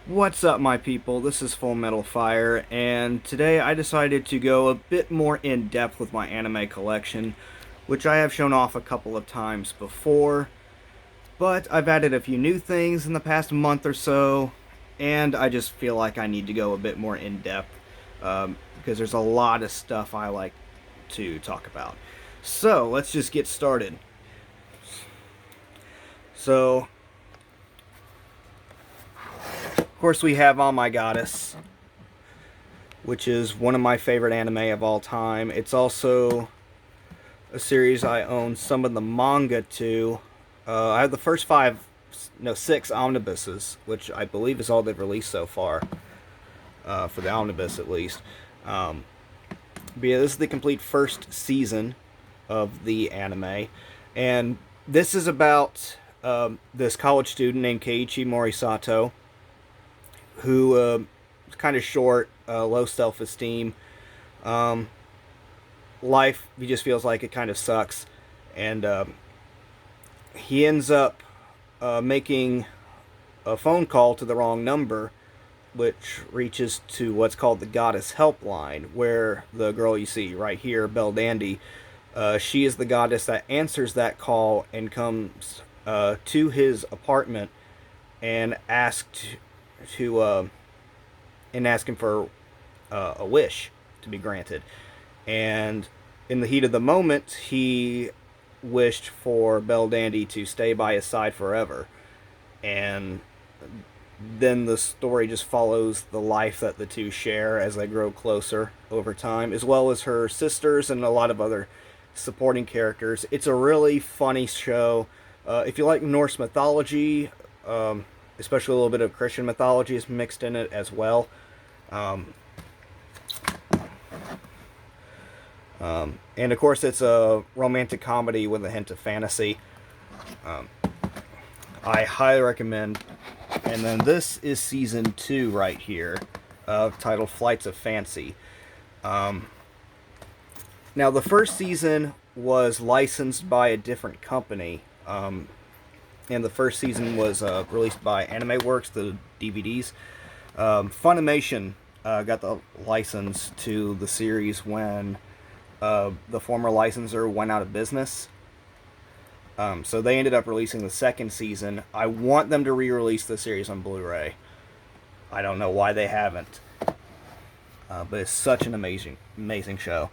What's up, my people? This is Full Metal Fire, and today I decided to go a bit more in depth with my anime collection, which I have shown off a couple of times before, but I've added a few new things in the past month or so, and I just feel like I need to go a bit more in depth because there's a lot of stuff I like to talk about. So let's just get started. So, of course, we have All My Goddess, which is one of my favorite anime of all time. It's also a series I own some of the manga to. I have the first six omnibuses, which I believe is all they've released so far, for the omnibus at least. But yeah, this is the complete first season of the anime, and this is about this college student named Keiichi Morisato, who is kind of short, low self-esteem. Um, Life, he just feels like it kind of sucks, and he ends up making a phone call to the wrong number, which reaches to what's called the Goddess Helpline, where the girl you see right here, Belldandy, she is the goddess that answers that call and comes to his apartment and to ask him for a wish to be granted. And in the heat of the moment, he wished for Belldandy to stay by his side forever. And then the story just follows the life that the two share as they grow closer over time, as well as her sisters and a lot of other supporting characters. It's a really funny show. If you like Norse mythology, especially a little bit of Christian mythology is mixed in it as well. Um, and of course, it's a romantic comedy with a hint of fantasy. Um, I highly recommend. And then this is season 2 right here, titled Flights of Fancy. Um, Now, the first season was licensed by a different company. And the first season was released by Anime Works, the DVDs. Funimation got the license to the series when the former licensor went out of business. So they ended up releasing the second season. I want them to re-release the series on Blu-ray. I don't know why they haven't, but it's such an amazing show.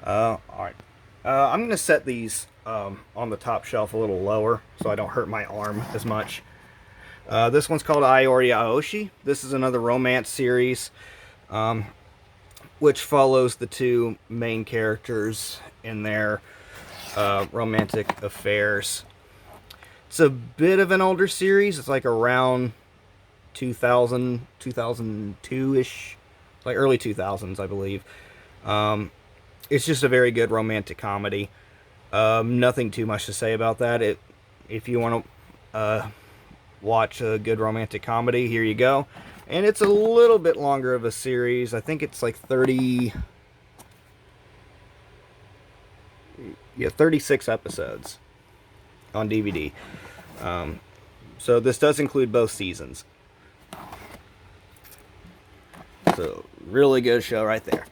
All right, I'm gonna set these on the top shelf a little lower so I don't hurt my arm as much. This one's called Iori Aoshi. This is another romance series, which follows the two main characters in their romantic affairs. It's a bit of an older series. It's like around 2000, 2002-ish, like early 2000s, I believe. It's just a very good romantic comedy. Nothing too much to say about that. If you want to watch a good romantic comedy, here you go. And it's a little bit longer of a series. I think it's like 36 episodes on DVD. So this does include both seasons. So really good show right there.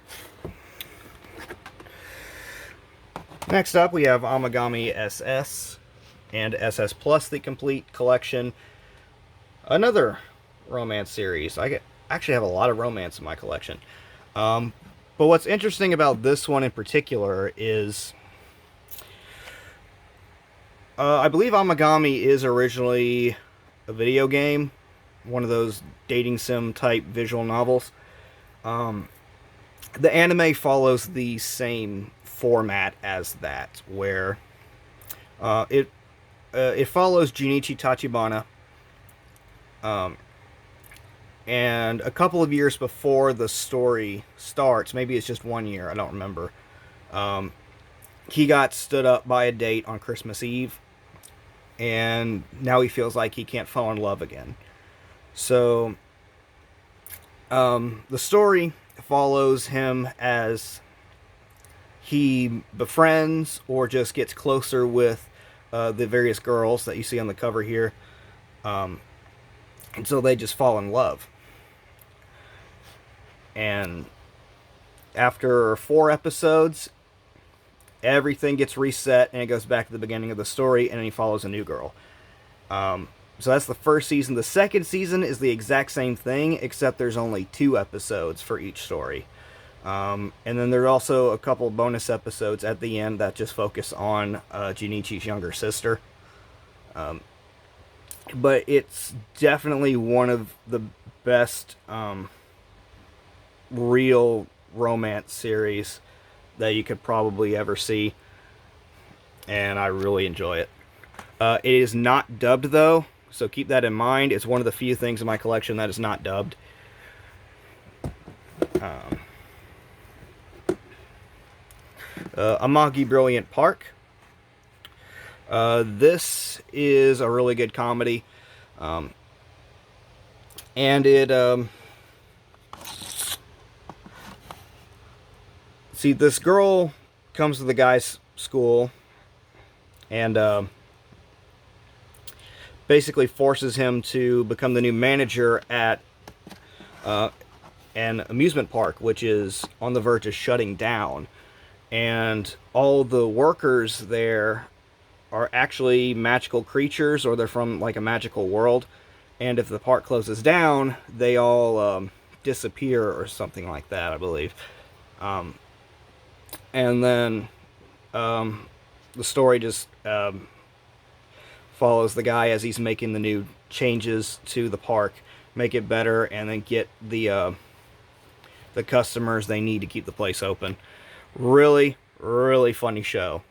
Next up, we have Amagami SS and SS Plus, the complete collection. Another romance series. I actually have a lot of romance in my collection. But what's interesting about this one in particular is I believe Amagami is originally a video game, one of those dating sim type visual novels. The anime follows the same format as that, where it follows Junichi Tachibana, and a couple of years before the story starts, maybe it's just 1 year, I don't remember. He got stood up by a date on Christmas Eve, and now he feels like he can't fall in love again. So, the story follows him as he befriends or just gets closer with the various girls that you see on the cover here. And so they just fall in love. And after 4 episodes, everything gets reset and it goes back to the beginning of the story, and then he follows a new girl. So that's the first season. The second season is the exact same thing, except there's only 2 episodes for each story. And then there's also a couple bonus episodes at the end that just focus on Junichi's younger sister. But it's definitely one of the best real romance series that you could probably ever see. And I really enjoy it. It is not dubbed, though, so keep that in mind. It's one of the few things in my collection that is not dubbed. Amagi Brilliant Park. This is a really good comedy. And it... see, this girl comes to the guy's school and basically forces him to become the new manager at an amusement park, which is on the verge of shutting down. And all the workers there are actually magical creatures, or they're from like a magical world. And if the park closes down, they all disappear or something like that, I believe. And then the story just follows the guy as he's making the new changes to the park, make it better, and then get the customers they need to keep the place open. Really, really funny show.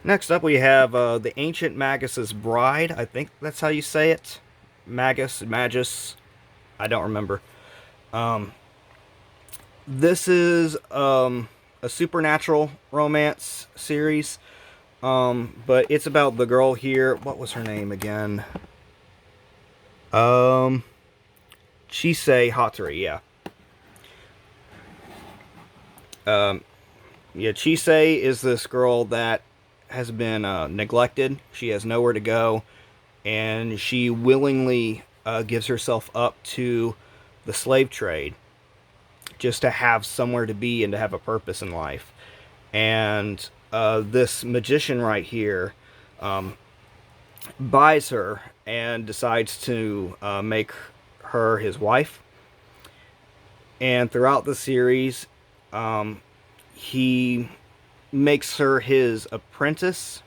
Next up, we have The Ancient Magus's Bride. I think that's how you say it. Magus. I don't remember. This is a supernatural romance series. But it's about the girl here. What was her name again? Chisei Hatori, yeah. Yeah, Chisei is this girl that has been neglected. She has nowhere to go, and she willingly gives herself up to the slave trade just to have somewhere to be and to have a purpose in life. And this magician right here buys her and decides to make her his wife. And throughout the series, he makes her his apprentice,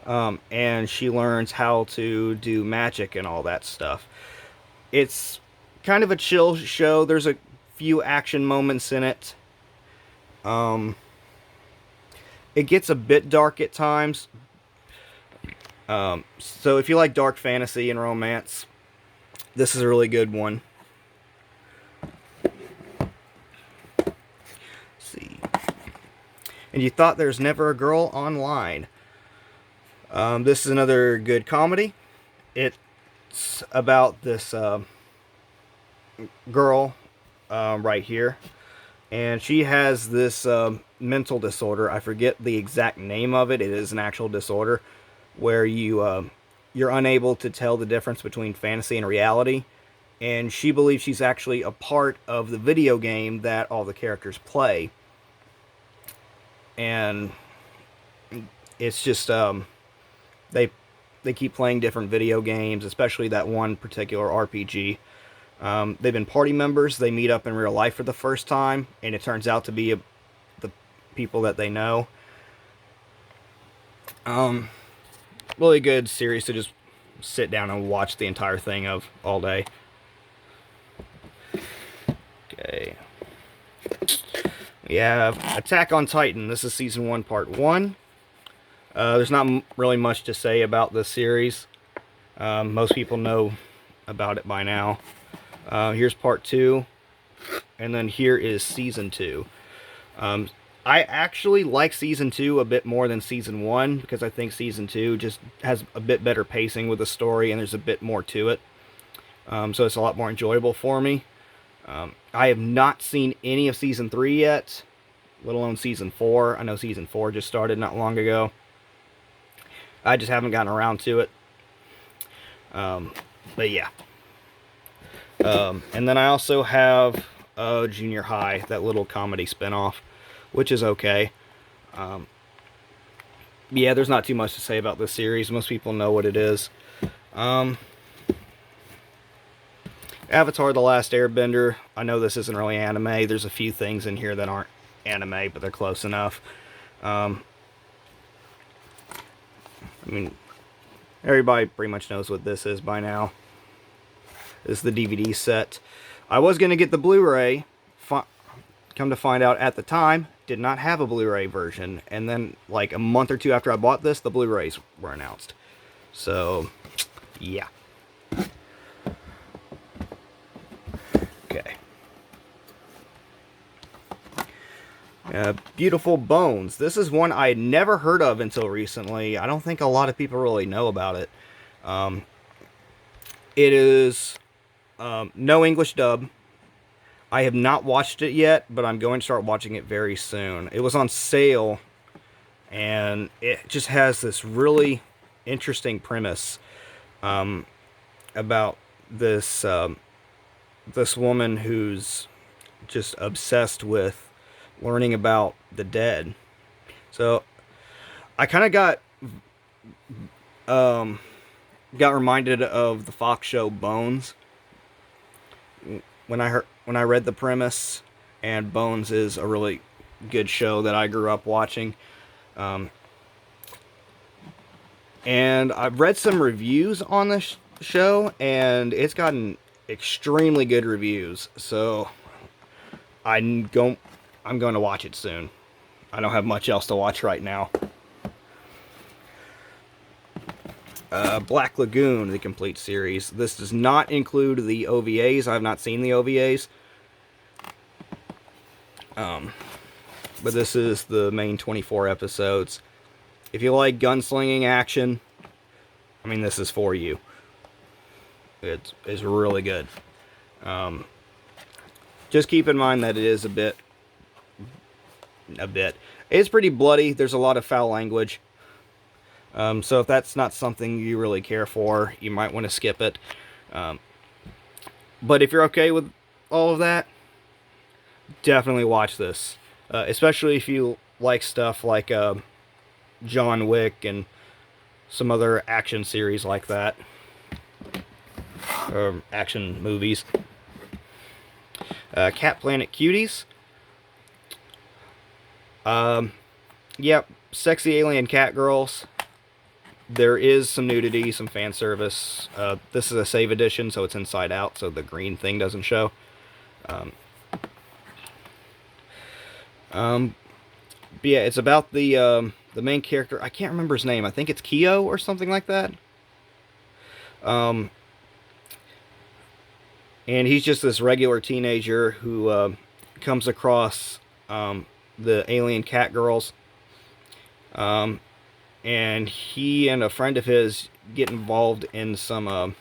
and she learns how to do magic and all that stuff. It's kind of a chill show. There's a few action moments in it. It gets a bit dark at times. So if you like dark fantasy and romance, this is a really good one. And You Thought There's Never a Girl Online. This is another good comedy. It's about this girl right here. And she has this mental disorder. I forget the exact name of it. It is an actual disorder where you're unable to tell the difference between fantasy and reality. And she believes she's actually a part of the video game that all the characters play. And it's just they keep playing different video games, especially that one particular RPG. They've been party members. They meet up in real life for the first time, and it turns out to be the people that they know. Really good series to just sit down and watch the entire thing of all day. Okay. We have Attack on Titan. This is Season 1, Part 1. There's not really much to say about this series. Most people know about it by now. Here's Part 2. And then here is Season 2. I actually like Season 2 a bit more than Season 1, because I think Season 2 just has a bit better pacing with the story, and there's a bit more to it. So it's a lot more enjoyable for me. I have not seen any of Season 3 yet, let alone Season 4. I know Season 4 just started not long ago. I just haven't gotten around to it. But yeah. And then I also have Junior High, that little comedy spinoff, which is okay. Yeah, there's not too much to say about this series. Most people know what it is. Avatar: The Last Airbender. I know this isn't really anime. There's a few things in here that aren't anime, but they're close enough. I mean, everybody pretty much knows what this is by now. This is the DVD set. I was going to get the Blu-ray. Come to find out, at the time, did not have a Blu-ray version. And then, like a month or two after I bought this, the Blu-rays were announced. So, yeah. Okay. Beautiful Bones. This is one I had never heard of until recently. I don't think a lot of people really know about it. It is no English dub. I have not watched it yet, but I'm going to start watching it very soon. It was on sale, and it just has this really interesting premise about this this woman who's just obsessed with learning about the dead. So I kind of got reminded of the Fox show Bones when I read the premise, and Bones is a really good show that I grew up watching. And I've read some reviews on this show, and it's gotten extremely good reviews. So I'm going to watch it soon. I don't have much else to watch right now. Black Lagoon, the complete series. This does not include the OVAs. I have not seen the OVAs. But this is the main 24 episodes. If you like gunslinging action, I mean, this is for you. It's really good. Just keep in mind that it is a bit. It's pretty bloody. There's a lot of foul language. So if that's not something you really care for, you might want to skip it. But if you're okay with all of that, definitely watch this. Especially if you like stuff like John Wick and some other action series like that. Or action movies. Cat Planet Cuties. Yep, sexy alien cat girls. There is some nudity, some fan service. This is a save edition, so it's inside out, so the green thing doesn't show. But yeah, it's about the main character. I can't remember his name. I think it's Kyo or something like that. And he's just this regular teenager who comes across the alien cat girls. And he and a friend of his get involved in some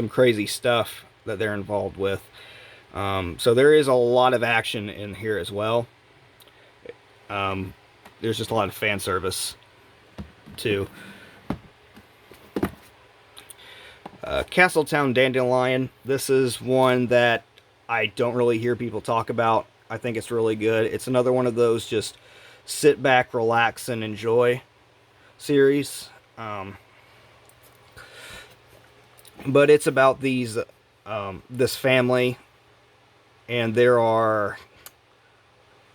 crazy stuff that they're involved with. So there is a lot of action in here as well. There's just a lot of fan service too. Castletown Dandelion. This is one that I don't really hear people talk about. I think it's really good. It's another one of those just sit back, relax, and enjoy series. But it's about this family, and there are,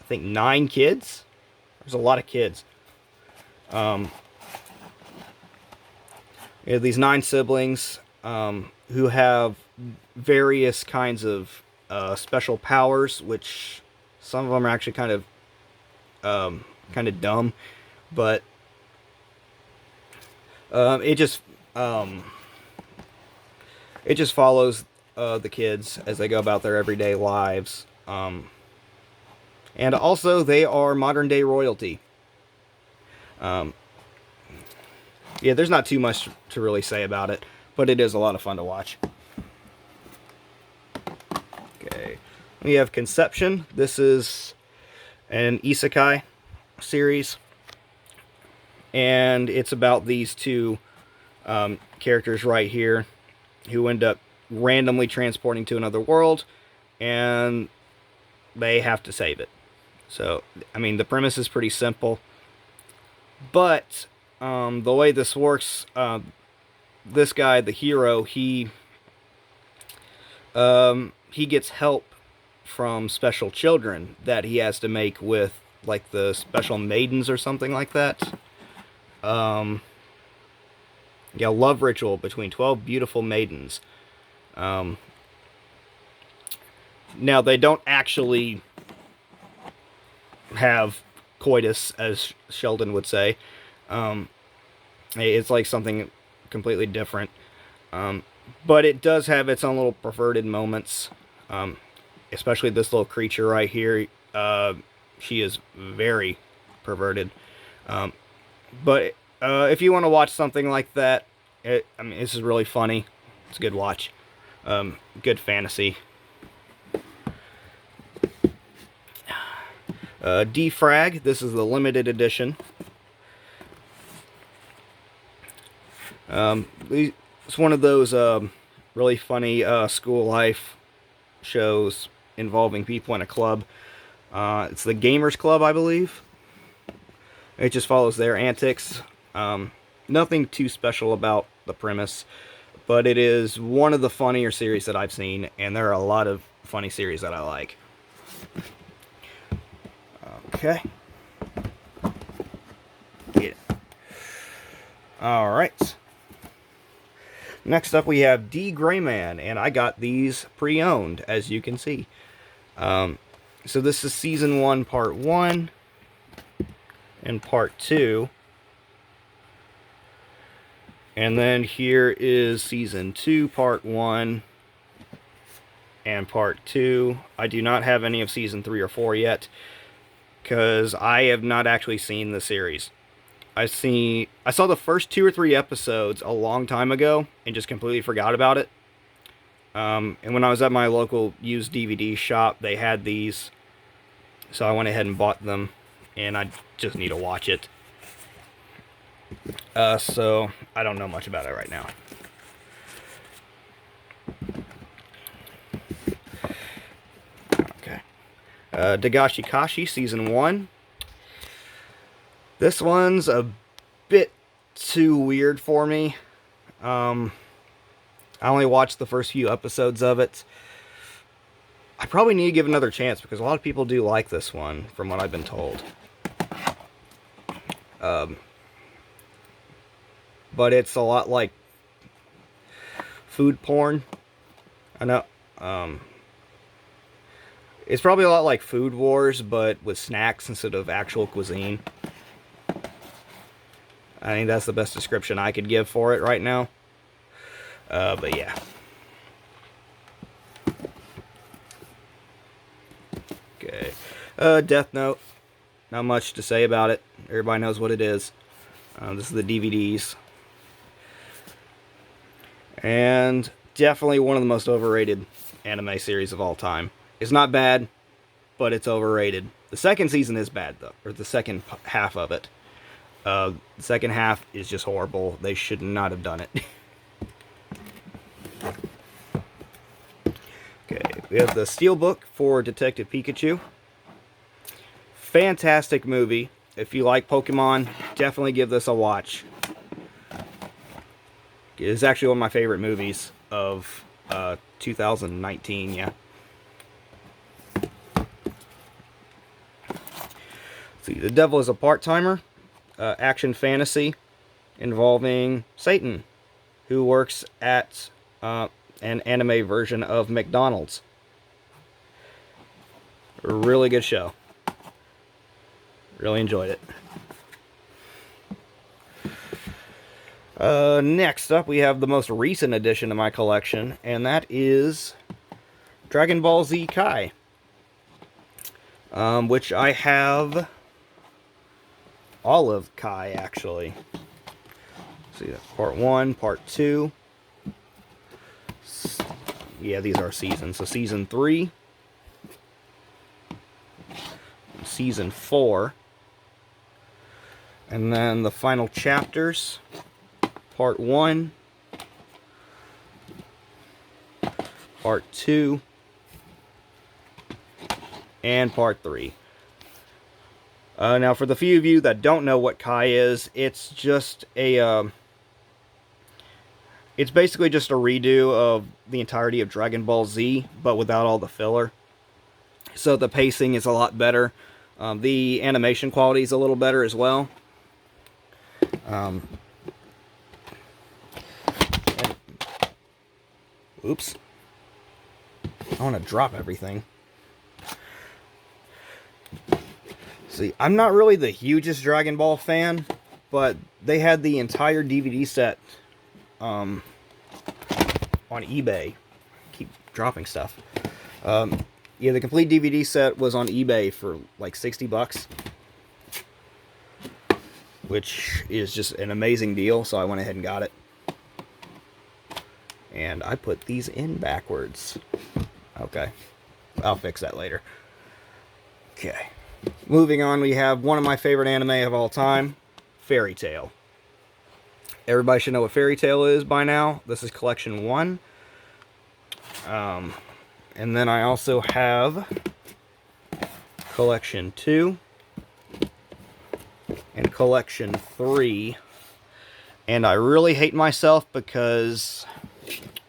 I think, 9 kids. There's a lot of kids. You have these 9 siblings who have various kinds of special powers, which some of them are actually kind of dumb, but it just follows the kids as they go about their everyday lives. And also, they are modern day royalty. Yeah, there's not too much to really say about it, but it is a lot of fun to watch. Okay, we have Conception. This is an isekai series. and it's about these two characters right here who end up randomly transporting to another world, and they have to save it. So, I mean, the premise is pretty simple, but the way this works, this guy, the hero, he gets help from special children that he has to make with, like, the special maidens or something like that. Yeah, love ritual between 12 beautiful maidens. Now, they don't actually have coitus, as Sheldon would say. It's like something completely different. But it does have its own little perverted moments. Especially this little creature right here. She is very perverted. But if you want to watch something like that, I mean, this is really funny. It's a good watch. Good fantasy. Defrag. This is the limited edition. It's one of those really funny school life shows involving people in a club. It's the Gamers Club, I believe. It just follows their antics. Nothing too special about the premise, but it is one of the funnier series that I've seen, and there are a lot of funny series that I like. Okay. Yeah. Alright. Next up we have D. Gray Man, and I got these pre-owned, as you can see. So this is Season 1, Part 1, and Part 2. And then here is Season 2, Part 1, and Part 2. I do not have any of Season 3 or 4 yet, because I have not actually seen the series. I saw the first 2 or 3 episodes a long time ago and just completely forgot about it. And when I was at my local used DVD shop, they had these, so I went ahead and bought them, and I just need to watch it. So I don't know much about it right now. Okay. Dagashi Kashi Season 1. This one's a bit too weird for me. I only watched the first few episodes of it. I probably need to give it another chance because a lot of people do like this one, from what I've been told. But it's a lot like food porn. I know. It's probably a lot like Food Wars, but with snacks instead of actual cuisine. I think that's the best description I could give for it right now. But yeah. Okay. Death Note. Not much to say about it. Everybody knows what it is. This is the DVDs. And definitely one of the most overrated anime series of all time. It's not bad, but it's overrated. The second season is bad, though. Or the second half of it. The second half is just horrible. They should not have done it. Okay, we have the Steelbook for Detective Pikachu. Fantastic movie. If you like Pokemon, definitely give this a watch. It's actually one of my favorite movies of 2019, yeah. Let's see, The Devil is a Part-Timer. Action fantasy involving Satan, who works at an anime version of McDonald's. A really good show. Really enjoyed it. Next up, we have the most recent addition to my collection, and that is Dragon Ball Z Kai, which I have all of Kai, actually. Let's see, Part 1, Part 2. Yeah, these are seasons. So Season 3, Season 4, And then the final chapters, part 1, part 2, and part 3. Now, for the few of you that don't know what Kai is, it's just a, it's basically just a redo of the entirety of Dragon Ball Z, but without all the filler. So the pacing is a lot better. The animation quality is a little better as well. Oops. I want to drop everything. See, I'm not really the hugest Dragon Ball fan, but they had the entire DVD set on eBay. Keep dropping stuff. Yeah, the complete DVD set was on eBay for like $60, which is just an amazing deal, so I went ahead and got it. And I put these in backwards. Okay, I'll fix that later. Okay. Moving on, we have one of my favorite anime of all time, Fairy Tail. Everybody should know what Fairy Tail is by now. This is Collection 1. And then I also have Collection 2 and Collection 3. And I really hate myself because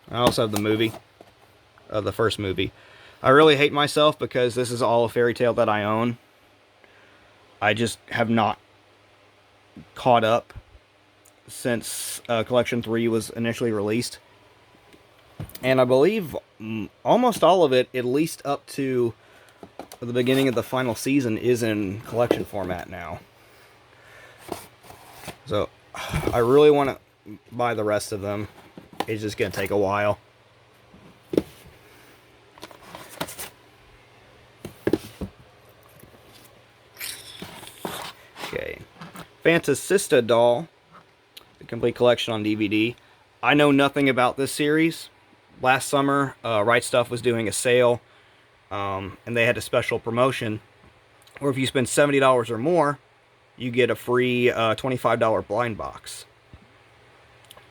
I also have the movie, the first movie. I really hate myself because this is all a Fairy Tail that I own. I just have not caught up since Collection 3 was initially released. And I believe almost all of it, at least up to the beginning of the final season, is in collection format now. So I really want to buy the rest of them. It's just going to take a while. Okay, Fantasista Doll, the complete collection on DVD. I know nothing about this series. Last summer, Right Stuff was doing a sale, and they had a special promotion where if you spend $70 or more, you get a free $25 blind box.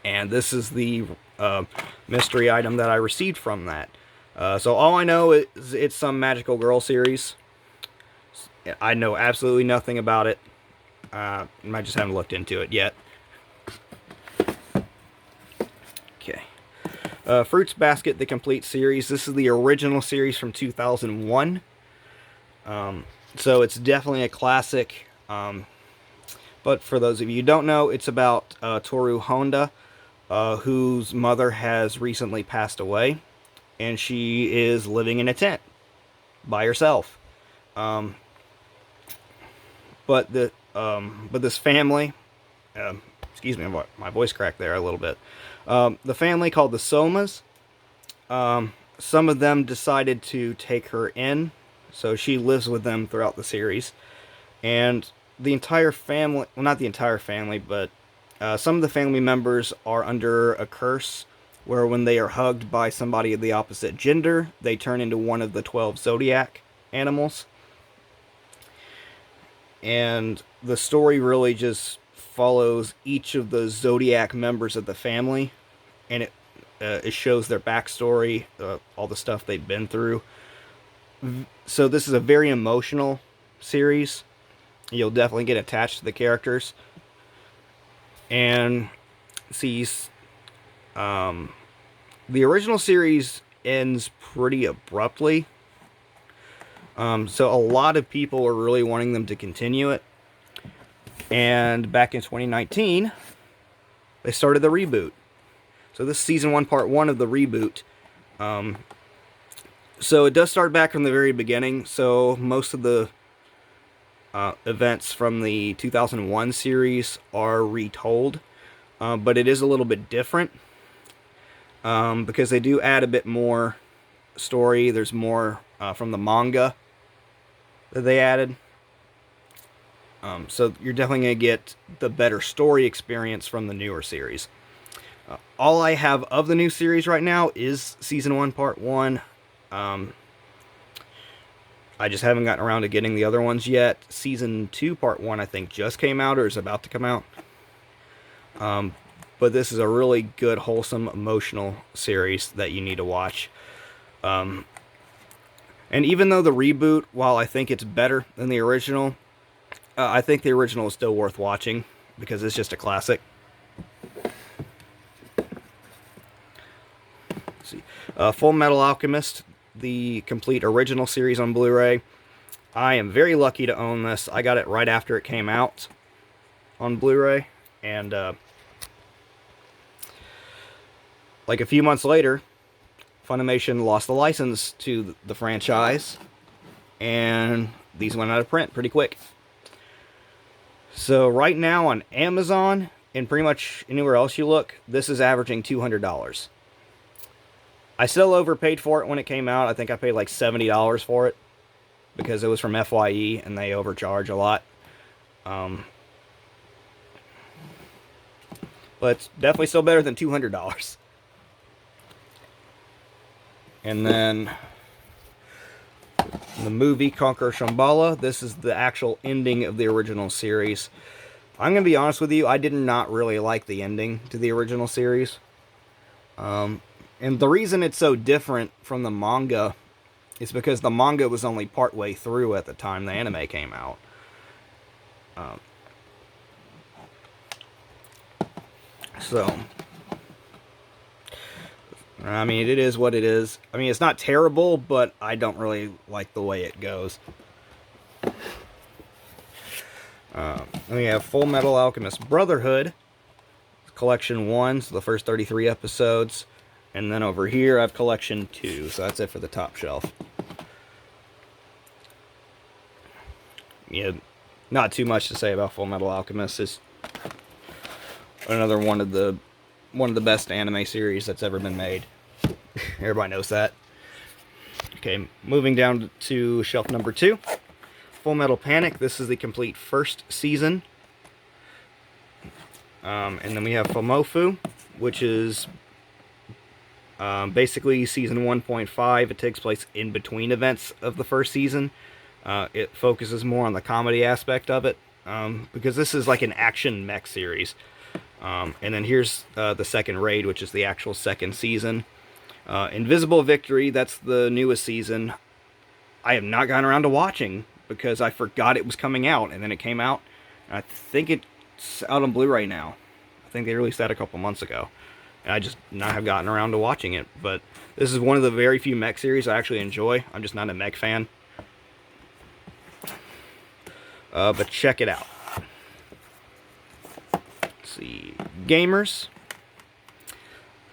And this is the mystery item that I received from that. So all I know is it's some magical girl series. I know absolutely nothing about it. I just haven't looked into it yet. Okay. Fruits Basket, the complete series. This is the original series from 2001. So it's definitely a classic. But for those of you who don't know, it's about Toru Honda, whose mother has recently passed away. And she is living in a tent by herself. But this family, excuse me, my voice cracked there a little bit. The family called the Somas, some of them decided to take her in, so she lives with them throughout the series. And the entire family, well, not the entire family, but some of the family members are under a curse where when they are hugged by somebody of the opposite gender, they turn into one of the 12 zodiac animals. And the story really just follows each of the zodiac members of the family, and it shows their backstory, all the stuff they've been through. So this is a very emotional series. You'll definitely get attached to the characters. And see, the original series ends pretty abruptly. So a lot of people are really wanting them to continue it. And back in 2019, they started the reboot. So this is Season 1, Part 1 of the reboot. So it does start back from the very beginning. So most of the events from the 2001 series are retold. But it is a little bit different. Because they do add a bit more story. There's more from the manga that they added. So you're definitely going to get the better story experience from the newer series. All I have of the new series right now is Season 1, Part 1. I just haven't gotten around to getting the other ones yet. Season 2, Part 1, I think, just came out or is about to come out. But this is a really good, wholesome, emotional series that you need to watch. And even though the reboot, while I think it's better than the original, I think the original is still worth watching because it's just a classic. Let's see. Full Metal Alchemist, the complete original series on Blu-ray. I am very lucky to own this. I got it right after it came out on Blu-ray, and like a few months later, Funimation lost the license to the franchise, and these went out of print pretty quick. So right now on Amazon, and pretty much anywhere else you look, this is averaging $200. I still overpaid for it when it came out. I think I paid like $70 for it, because it was from FYE, and they overcharge a lot. But it's definitely still better than $200. And then the movie Conquer Shambhala. This is the actual ending of the original series. I'm going to be honest with you, I did not really like the ending to the original series. And the reason it's so different from the manga is because the manga was only partway through at the time the anime came out. So, I mean, it is what it is. I mean, it's not terrible, but I don't really like the way it goes. We have Full Metal Alchemist Brotherhood, Collection 1, so the first 33 episodes. And then over here, I have Collection 2, so that's it for the top shelf. Yeah, not too much to say about Full Metal Alchemist. It's another one of the best anime series that's ever been made. Everybody knows that. Okay, moving down to shelf number 2. Full Metal Panic. This is the complete first season. And then we have Fumoffu, which is basically season 1.5. It takes place in between events of the first season. It focuses more on the comedy aspect of it, because this is like an action mech series. And then here's the second raid, which is the actual second season. Invisible Victory, that's the newest season. I have not gotten around to watching because I forgot it was coming out, and then it came out. I think it's out on Blu-ray now. I think they released that a couple months ago. And I just not have gotten around to watching it. But this is one of the very few mech series I actually enjoy. I'm just not a mech fan. But check it out. Let's see. Gamers.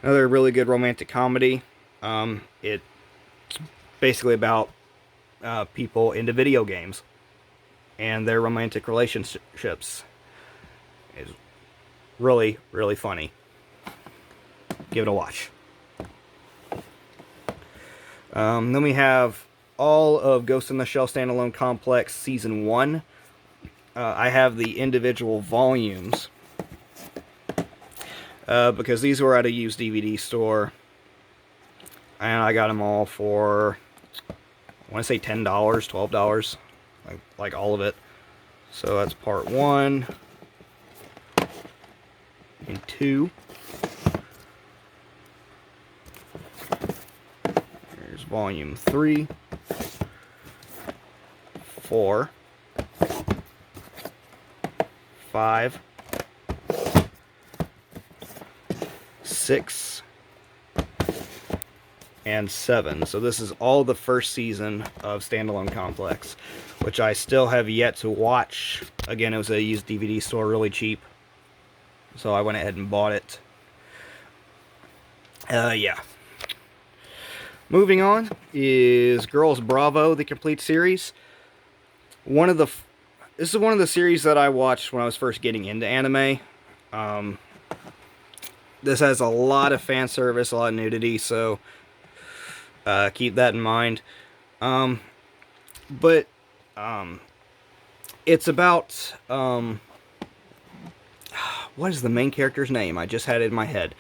Another really good romantic comedy. It's basically about people into video games and their romantic relationships. It's really, really funny. Give it a watch. Then we have all of Ghost in the Shell Standalone Complex Season 1. I have the individual volumes because these were at a used DVD store, and I got them all for, I want to say $10, $12, like all of it. So that's part 1 and 2. Here's volume 3, 4, 5, 6, and 7. So this is all the first season of Standalone Complex, which I still have yet to watch. Again, it was a used DVD store, really cheap, so I went ahead and bought it. Yeah. Moving on is Girls Bravo, the complete series. This is one of the series that I watched when I was first getting into anime. This has a lot of fan service, a lot of nudity, so keep that in mind. But it's about what is the main character's name? I just had it in my head.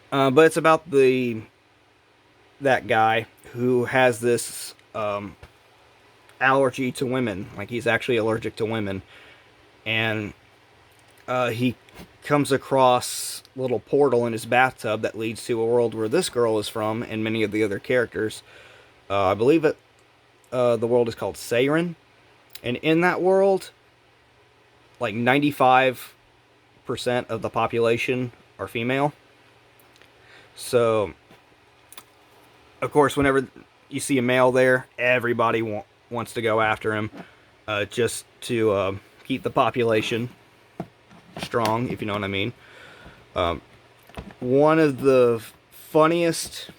But it's about that guy who has this allergy to women. Like, he's actually allergic to women. And he comes across a little portal in his bathtub that leads to a world where this girl is from and many of the other characters. I believe the world is called Seiren. And in that world, like 95% of the population are female. So, of course, whenever you see a male there, everybody wants to go after him, just to keep the population strong, if you know what I mean. One of the funniest,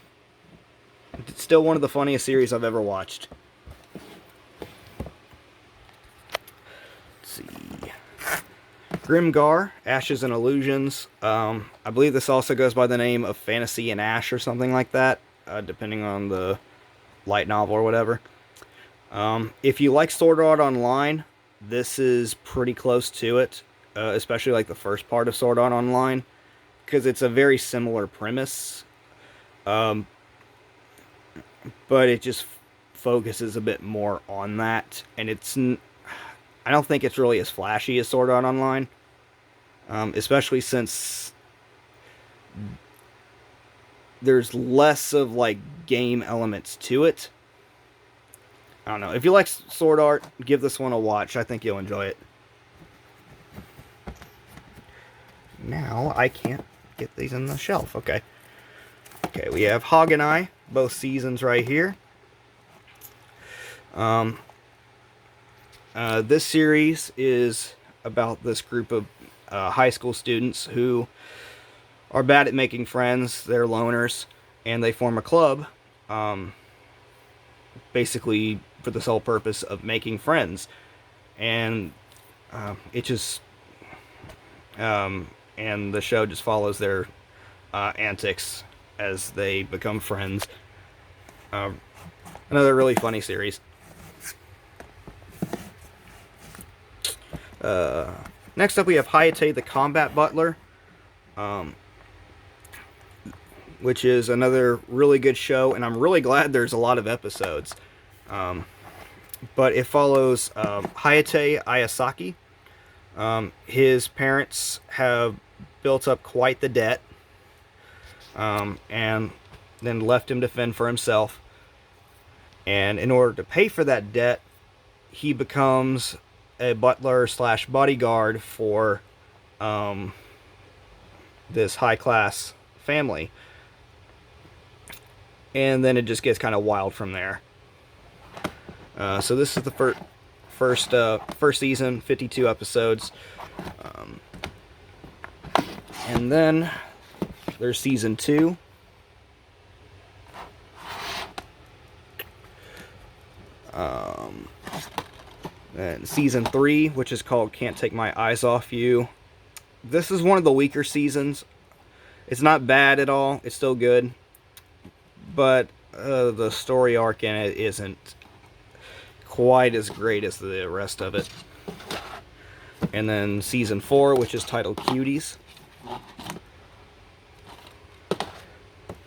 still one of the funniest series I've ever watched. Let's see. Grimgar, Ashes and Illusions. I believe this also goes by the name of Fantasy and Ash or something like that, depending on the light novel or whatever. If you like Sword Art Online, this is pretty close to it, especially like the first part of Sword Art Online, because it's a very similar premise, but it just focuses a bit more on that, and I don't think it's really as flashy as Sword Art Online, especially since there's less of like game elements to it. I don't know. If you like Sword Art, give this one a watch. I think you'll enjoy it. Now I can't get these in the shelf. Okay. Okay, we have Haganai, both seasons right here. This series is about this group of high school students who are bad at making friends. They're loners, and they form a club, basically for the sole purpose of making friends. And and the show just follows their antics as they become friends. Another really funny series. Next up we have Hayate the Combat Butler, which is another really good show, and I'm really glad there's a lot of episodes. But it follows Hayate Ayasaki. His parents have built up quite the debt, and then left him to fend for himself. And in order to pay for that debt, he becomes a butler / bodyguard for this high-class family. And then it just gets kind of wild from there. So this is the first season, 52 episodes. And then there's season 2. And season 3, which is called Can't Take My Eyes Off You. This is one of the weaker seasons. It's not bad at all. It's still good. But the story arc in it isn't quite as great as the rest of it. And then season 4, which is titled Cuties.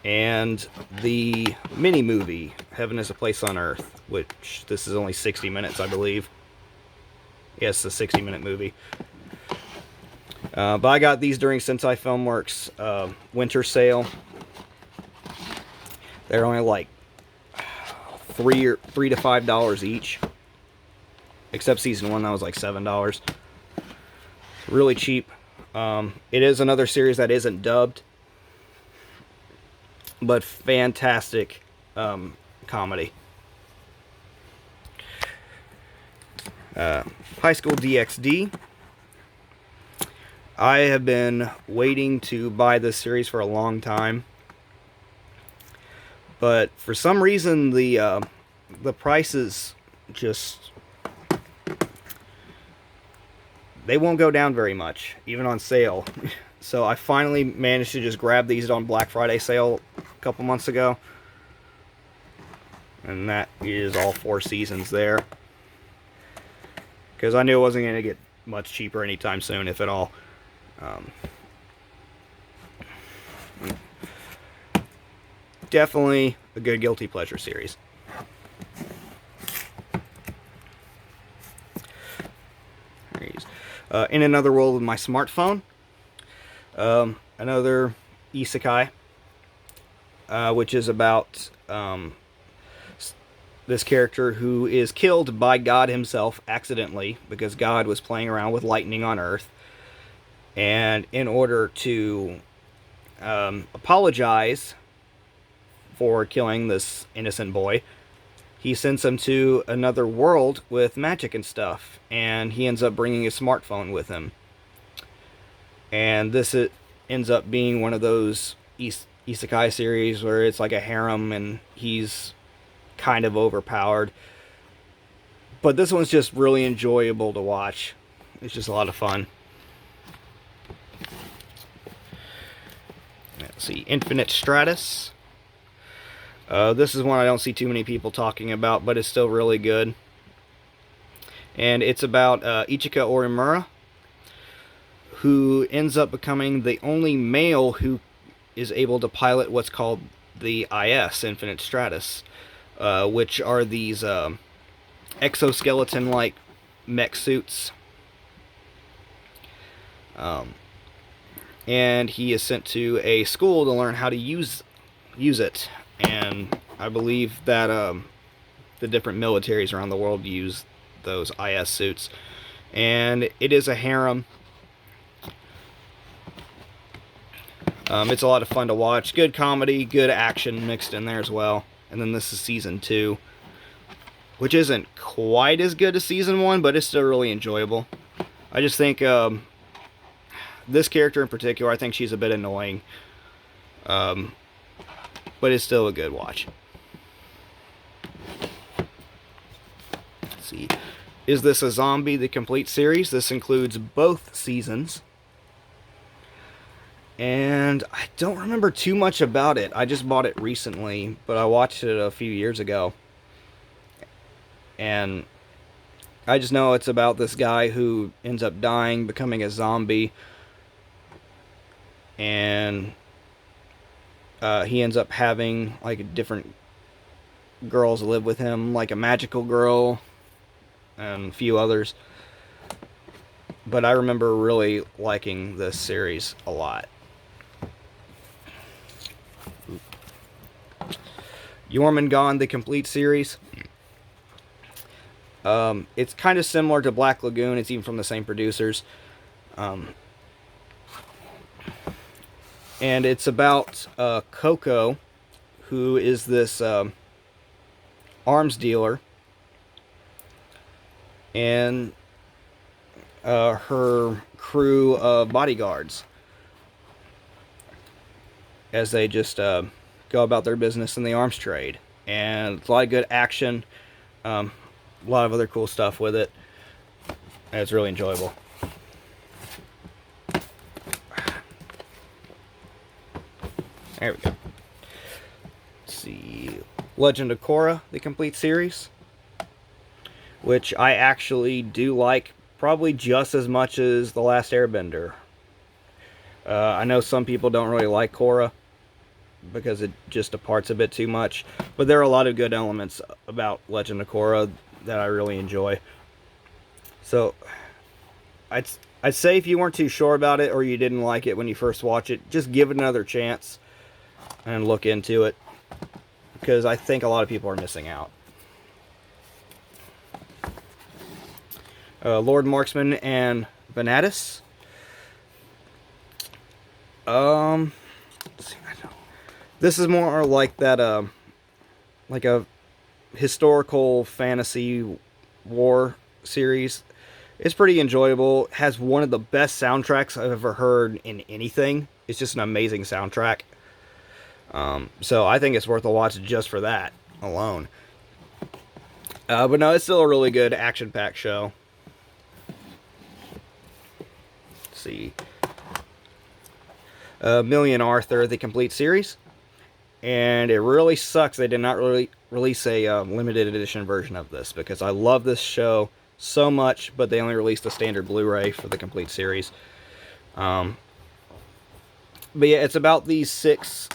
And the mini movie, Heaven is a Place on Earth, which this is only 60 minutes, I believe. Yes, a 60-minute movie. But I got these during Sentai Filmworks winter sale. They're only like $3 to $5 each. Except season 1, that was like $7. Really cheap. It is another series that isn't dubbed, but fantastic comedy. High School DxD. I have been waiting to buy this series for a long time, but for some reason the prices just, they won't go down very much, even on sale. So I finally managed to just grab these on Black Friday sale a couple months ago, and that is all 4 seasons there, because I knew it wasn't going to get much cheaper anytime soon, if at all. definitely a good guilty pleasure series. In Another World with My Smartphone, another isekai, which is about this character who is killed by God himself accidentally because God was playing around with lightning on Earth. And in order to apologize for killing this innocent boy, he sends him to another world with magic and stuff, and he ends up bringing his smartphone with him. And this ends up being one of those isekai series where it's like a harem and he's kind of overpowered. But this one's just really enjoyable to watch. It's just a lot of fun. Let's see, Infinite Stratus. This is one I don't see too many people talking about, but it's still really good. And it's about Ichika Orimura, who ends up becoming the only male who is able to pilot what's called the IS, Infinite Stratus, which are these exoskeleton-like mech suits. And he is sent to a school to learn how to use it. And I believe that the different militaries around the world use those IS suits. And it is a harem. It's a lot of fun to watch. Good comedy, good action mixed in there as well. And then this is season 2, which isn't quite as good as season 1, but it's still really enjoyable. I just think this character in particular, I think she's a bit annoying. But it's still a good watch. Let's see. Is This a Zombie? The complete series. This includes both seasons. And I don't remember too much about it. I just bought it recently, but I watched it a few years ago. And I just know it's about this guy who ends up dying, becoming a zombie. And he ends up having like different girls live with him, like a magical girl and a few others. But I remember really liking this series a lot. Jormungand, the complete series. It's kind of similar to Black Lagoon. It's even from the same producers. And it's about Coco, who is this arms dealer, and her crew of bodyguards, as they just go about their business in the arms trade. And a lot of good action, a lot of other cool stuff with it, and it's really enjoyable. There we go. Let's see. Legend of Korra, the complete series, which I actually do like probably just as much as The Last Airbender. I know some people don't really like Korra because it just departs a bit too much, but there are a lot of good elements about Legend of Korra that I really enjoy. So I'd say if you weren't too sure about it or you didn't like it when you first watch it, just give it another chance and look into it, because I think a lot of people are missing out. Lord Marksman and Venatus. This is more like that, like a historical fantasy war series. It's pretty enjoyable. It has one of the best soundtracks I've ever heard in anything. It's just an amazing soundtrack. So I think it's worth a watch just for that alone. But no, it's still a really good action-packed show. Let's see. Million Arthur, the complete series. And it really sucks they did not really release a limited edition version of this, because I love this show so much, but they only released a standard Blu-ray for the complete series. But yeah, it's about these 6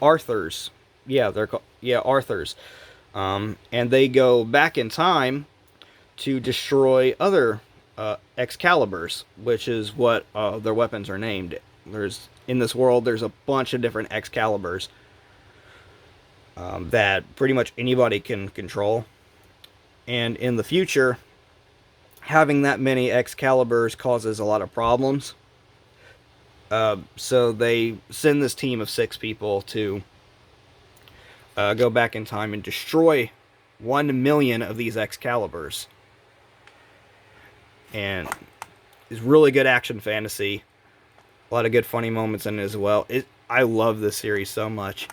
Arthurs. Yeah, they're called Arthurs. And they go back in time to destroy other Excaliburs, which is what their weapons are named. In this world, there's a bunch of different Excaliburs that pretty much anybody can control. And in the future, having that many Excaliburs causes a lot of problems. So they send this team of 6 people to go back in time and destroy 1 million of these Excaliburs. And it's really good action fantasy. A lot of good funny moments in it as well. I love this series so much.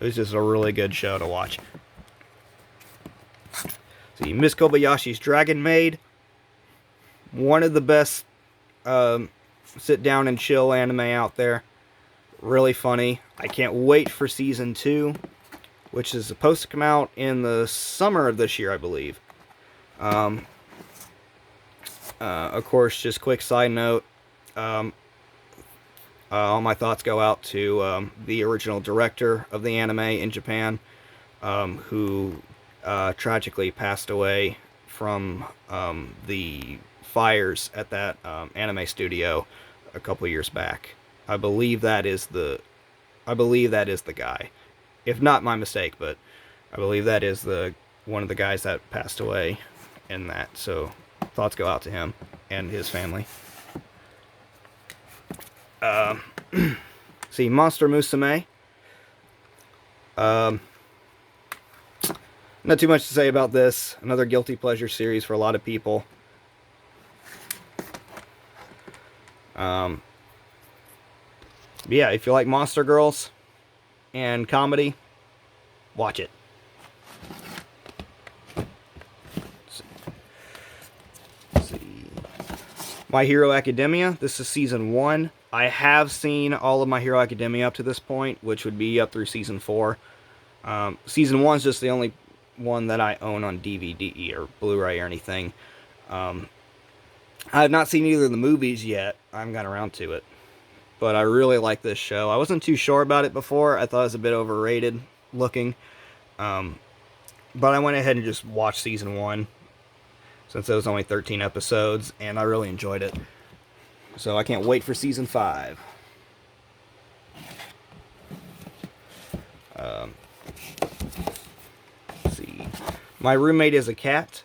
It was just a really good show to watch. See, Miss Kobayashi's Dragon Maid. One of the best sit down and chill anime out there. Really funny. I can't wait for season 2, which is supposed to come out in the summer of this year, I believe. Of course, just quick side note, all my thoughts go out to the original director of the anime in Japan, who tragically passed away from the fires at that anime studio a couple years back. I believe that is the guy. If not my mistake, but I believe that is one of the guys that passed away in that. So thoughts go out to him and his family. See, Monster Musume. Not too much to say about this. Another guilty pleasure series for a lot of people. Yeah, if you like Monster Girls and comedy, watch it. Let's see. My Hero Academia. This is season 1. I have seen all of My Hero Academia up to this point, which would be up through season 4. Season 1 is just the only one that I own on DVD or Blu-ray or anything. I have not seen either of the movies yet. I haven't gotten around to it. But I really like this show. I wasn't too sure about it before. I thought it was a bit overrated looking. But I went ahead and just watched season 1, since it was only 13 episodes, and I really enjoyed it. So I can't wait for season 5. Let's see. My Roommate is a Cat.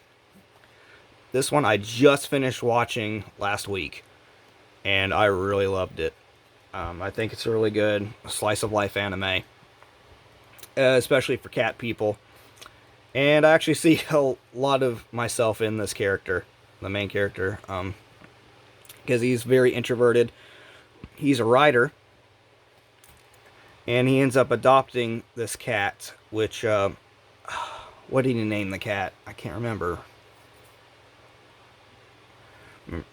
This one I just finished watching last week, and I really loved it. I think it's a really good slice of life anime, especially for cat people. And I actually see a lot of myself in this character, the main character, because he's very introverted. He's a writer, and he ends up adopting this cat, which, what did he name the cat? I can't remember.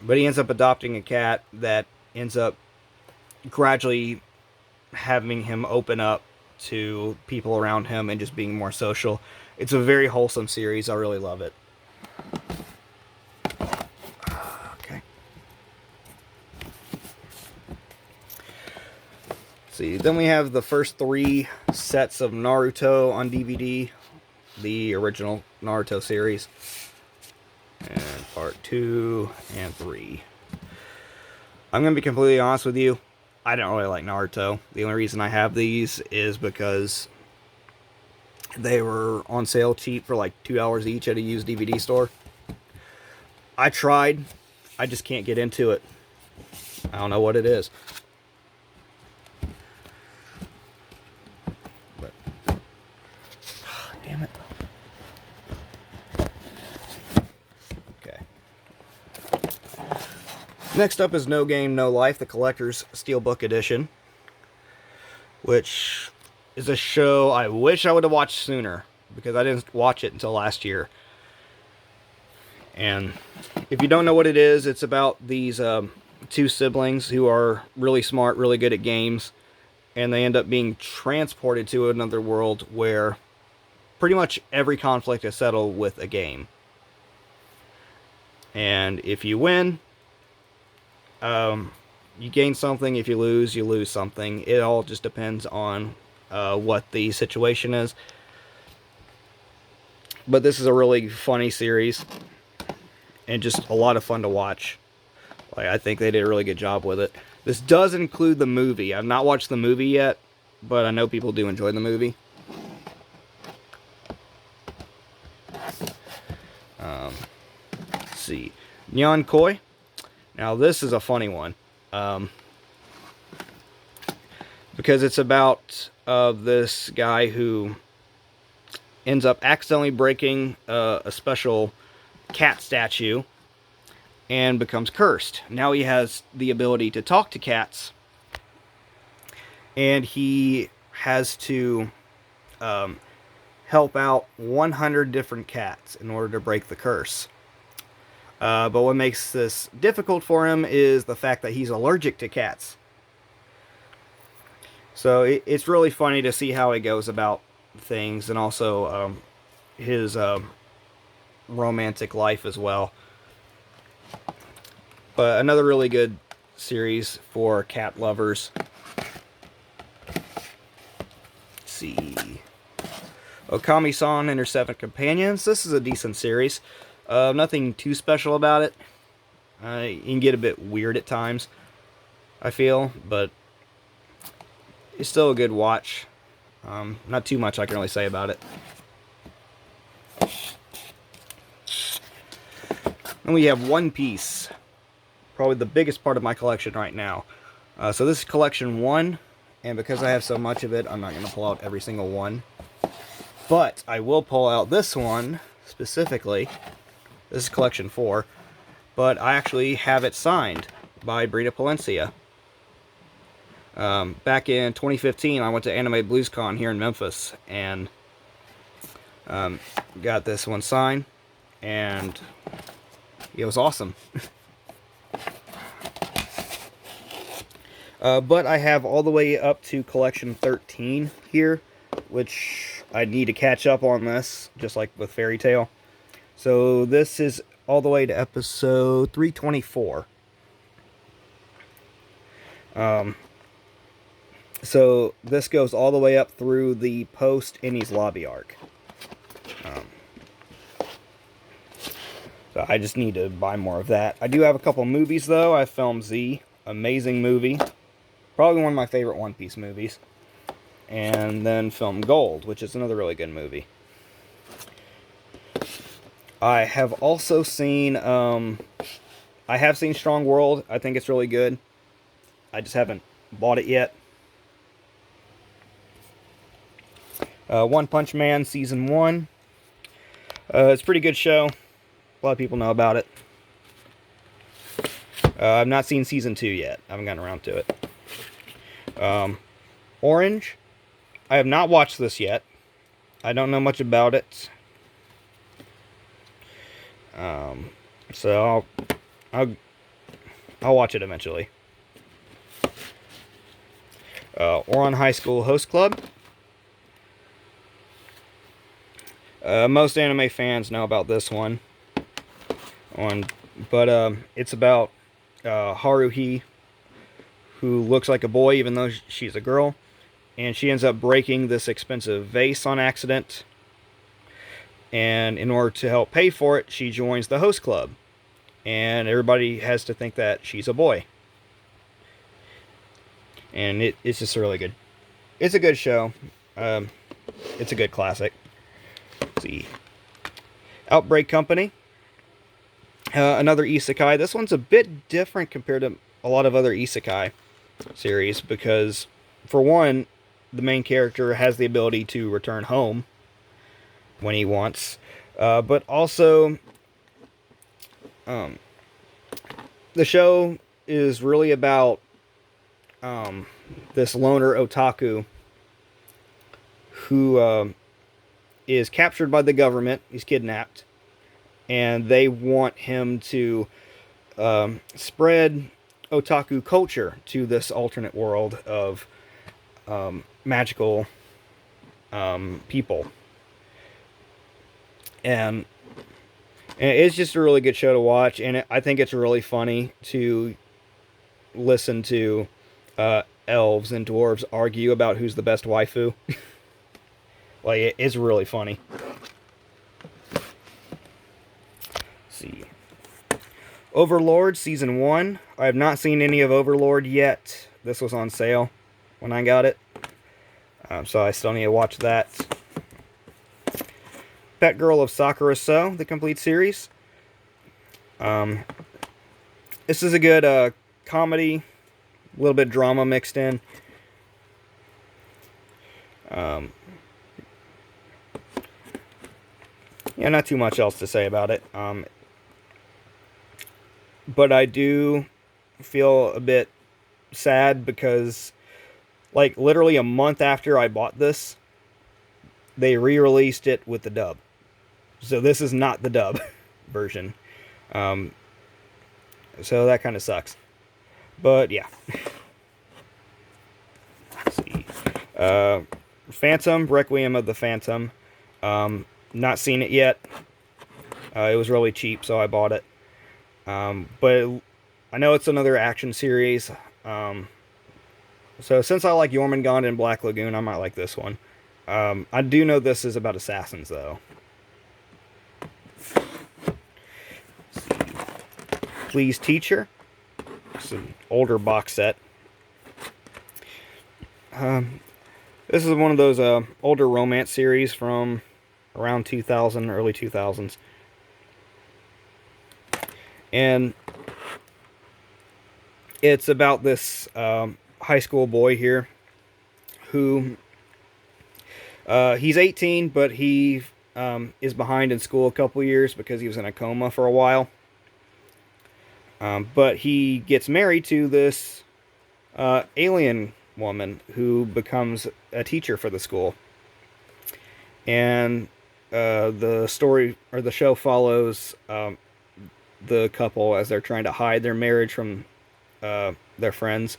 But he ends up adopting a cat that ends up gradually having him open up to people around him and just being more social. It's a very wholesome series. I really love it. Okay. See, then we have the first 3 sets of Naruto on DVD, the original Naruto series, and part 2 and 3. I'm going to be completely honest with you. I don't really like Naruto. The only reason I have these is because they were on sale cheap for like $2 each at a used DVD store. I tried. I just can't get into it. I don't know what it is. But, damn it. Okay. Next up is No Game, No Life, the Collector's Steelbook Edition, which is a show I wish I would have watched sooner, because I didn't watch it until last year. And if you don't know what it is, it's about these 2 siblings who are really smart, really good at games, and they end up being transported to another world where pretty much every conflict is settled with a game. And if you win, you gain something. If you lose something. It all just depends on what the situation is. But this is a really funny series and just a lot of fun to watch. Like, I think they did a really good job with it. This does include the movie. I've not watched the movie yet, but I know people do enjoy the movie. Let's see. Nyan Koi. Now, this is a funny one. Because it's about this guy who ends up accidentally breaking a special cat statue and becomes cursed. Now he has the ability to talk to cats, and he has to help out 100 different cats in order to break the curse. But what makes this difficult for him is the fact that he's allergic to cats. So it's really funny to see how he goes about things, and also his romantic life as well. But another really good series for cat lovers. Let's see. Okami-san and Her Seven Companions. This is a decent series. Nothing too special about it. You can get a bit weird at times, I feel, but it's still a good watch. Not too much I can really say about it. And we have One Piece. Probably the biggest part of my collection right now. So this is collection 1, and because I have so much of it, I'm not going to pull out every single one. But I will pull out this one specifically. This is collection 4. But I actually have it signed by Brita Palencia. Back in 2015, I went to Anime BluesCon here in Memphis, and got this one signed, and it was awesome. But I have all the way up to collection 13 here, which I need to catch up on this, just like with Fairy Tail. So this is all the way to episode 324. So this goes all the way up through the post-Enies Lobby arc. So I just need to buy more of that. I do have a couple movies, though. I filmed Z. Amazing movie. Probably one of my favorite One Piece movies. And then film Gold, which is another really good movie. I have also seen, I have seen Strong World. I think it's really good. I just haven't bought it yet. One Punch Man Season 1. It's a pretty good show. A lot of people know about it. I've not seen Season 2 yet. I haven't gotten around to it. Orange. I have not watched this yet. I don't know much about it. So I'll watch it eventually. Ouran High School Host Club. Most anime fans know about this one. But it's about Haruhi, who looks like a boy even though she's a girl, and she ends up breaking this expensive vase on accident, and in order to help pay for it, she joins the host club, and everybody has to think that she's a boy. And it's just really good. It's a good show. It's a good classic. Let's see. Outbreak Company. Another isekai. This one's a bit different compared to a lot of other isekai series because, for one, the main character has the ability to return home when he wants, but also the show is really about this loner otaku who is captured by the government. He's kidnapped, and they want him to spread otaku culture to this alternate world of magical people. And it's just a really good show to watch, and I think it's really funny to listen to elves and dwarves argue about who's the best waifu. Like, it's really funny. Let's see. Overlord Season 1. I have not seen any of Overlord yet. This was on sale when I got it. So I still need to watch that. Pet Girl of Sakura So, the complete series. This is a good comedy, a little bit drama mixed in. Yeah, not too much else to say about it. But I do feel a bit sad because, like, literally a month after I bought this, they re-released it with the dub. So this is not the dub version. So that kind of sucks. But yeah. Let's see. Phantom, Requiem of the Phantom. Not seen it yet. It was really cheap, so I bought it. But I know it's another action series. So since I like Jormungand and Black Lagoon, I might like this one. I do know this is about assassins, though. Please Teacher. It's an older box set. This is one of those older romance series from around 2000, early 2000s. And it's about this high school boy here who he's 18, but he is behind in school a couple years because he was in a coma for a while. But he gets married to this alien woman who becomes a teacher for the school. And the story, or the show, follows the couple as they're trying to hide their marriage from their friends.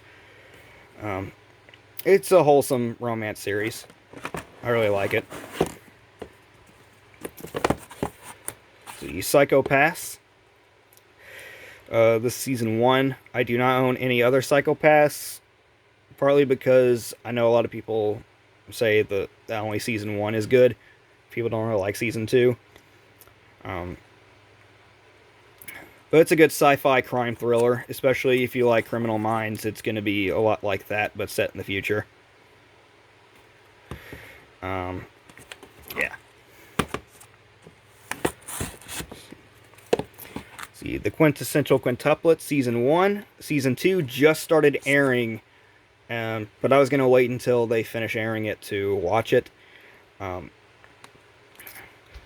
It's a wholesome romance series. I really like it. The Psycho-Pass. This is season 1. I do not own any other Psycho-Pass, partly because I know a lot of people say that only season 1 is good. People don't really like season 2. But it's a good sci-fi crime thriller, especially if you like Criminal Minds. It's going to be a lot like that, but set in the future. Yeah. See, The Quintessential Quintuplet, Season 1. Season 2 just started airing, but I was going to wait until they finish airing it to watch it. But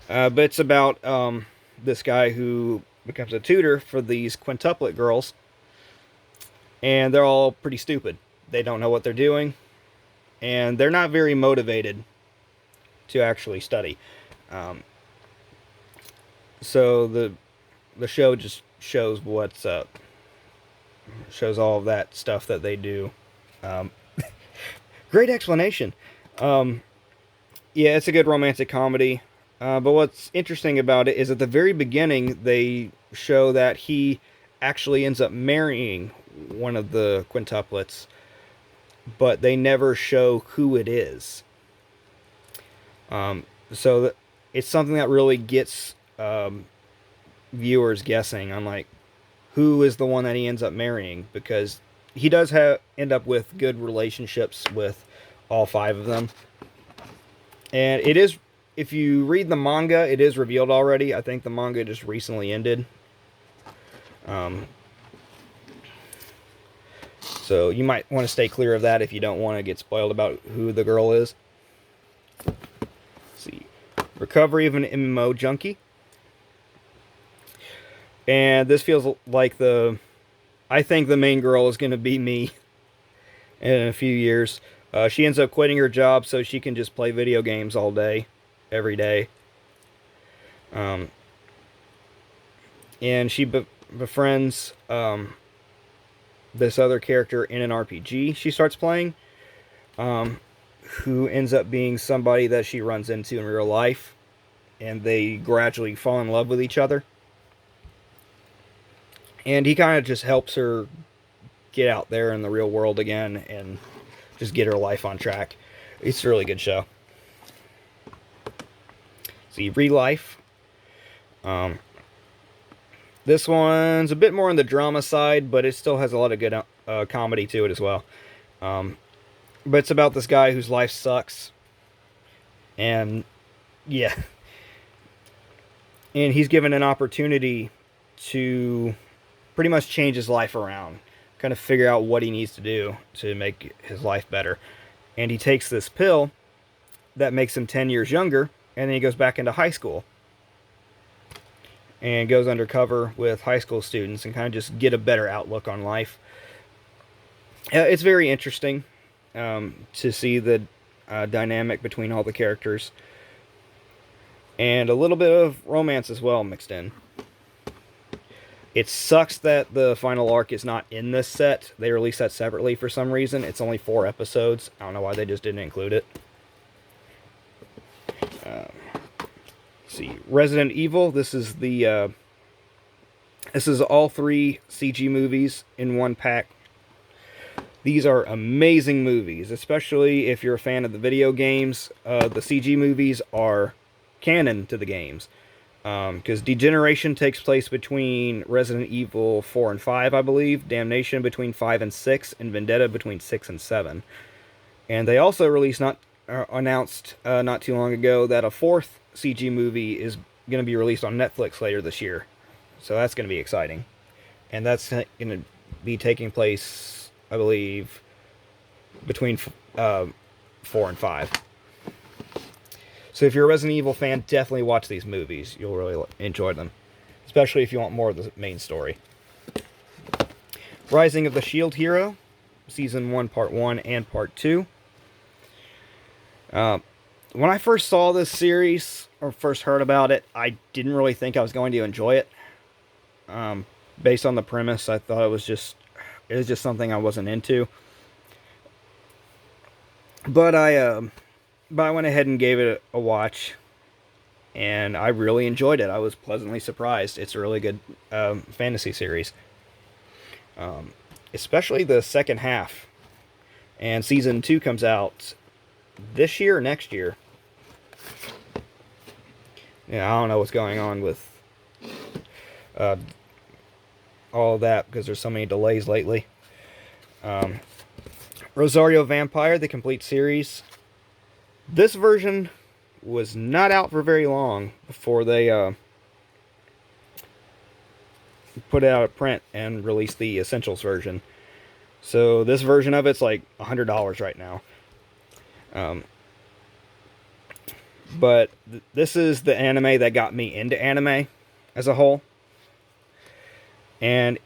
it's about this guy who becomes a tutor for these quintuplet girls, and they're all pretty stupid. They don't know what they're doing, and they're not very motivated to actually study. So the show just shows what's up, shows all of that stuff that they do. Great explanation. Yeah, it's a good romantic comedy. But what's interesting about it is at the very beginning, they show that he actually ends up marrying one of the quintuplets, but they never show who it is. So it's something that really gets viewers guessing on, like, who is the one that he ends up marrying, because he does end up with good relationships with all 5 of them. And it is, if you read the manga, it is revealed already. I think the manga just recently ended. So you might want to stay clear of that if you don't want to get spoiled about who the girl is. Let's see. Recovery of an MMO Junkie. And this feels like I think the main girl is going to be me in a few years. She ends up quitting her job so she can just play video games all day, every day. And she befriends this other character in an RPG she starts playing, who ends up being somebody that she runs into in real life, and they gradually fall in love with each other. And he kind of just helps her get out there in the real world again and just get her life on track. It's a really good show. See, Real Life. This one's a bit more on the drama side, but it still has a lot of good comedy to it as well. But it's about this guy whose life sucks. And, yeah. And he's given an opportunity to pretty much change his life around. Kind of figure out what he needs to do to make his life better. And he takes this pill that makes him 10 years younger. And then he goes back into high school. And goes undercover with high school students and kind of just get a better outlook on life. It's very interesting to see the dynamic between all the characters. And a little bit of romance as well mixed in. It sucks that the final arc is not in this set. They released that separately for some reason. It's only 4 episodes. I don't know why they just didn't include it. See, Resident Evil. This is all 3 CG movies in one pack. These are amazing movies, especially if you're a fan of the video games. The CG movies are canon to the games, because Degeneration takes place between Resident Evil 4 and 5, I believe. Damnation between 5 and 6, and Vendetta between 6 and 7. And they also announced not too long ago that a 4th CG movie is going to be released on Netflix later this year. So that's going to be exciting. And that's going to be taking place, I believe, between 4 and 5. So if you're a Resident Evil fan, definitely watch these movies. You'll really enjoy them. Especially if you want more of the main story. Rising of the Shield Hero. Season 1, Part 1 and Part 2. When I first saw this series, or first heard about it, I didn't really think I was going to enjoy it. Based on the premise, I thought it was just something I wasn't into. But I went ahead and gave it a watch, and I really enjoyed it. I was pleasantly surprised. It's a really good fantasy series. Especially the second half. And Season 2 comes out this year or next year. Yeah, I don't know what's going on with all of that, because there's so many delays lately. Rosario Vampire, the complete series. This version was not out for very long before they put it out of print and released the Essentials version. So this version of it's like $100 right now. But this is the anime that got me into anime as a whole. And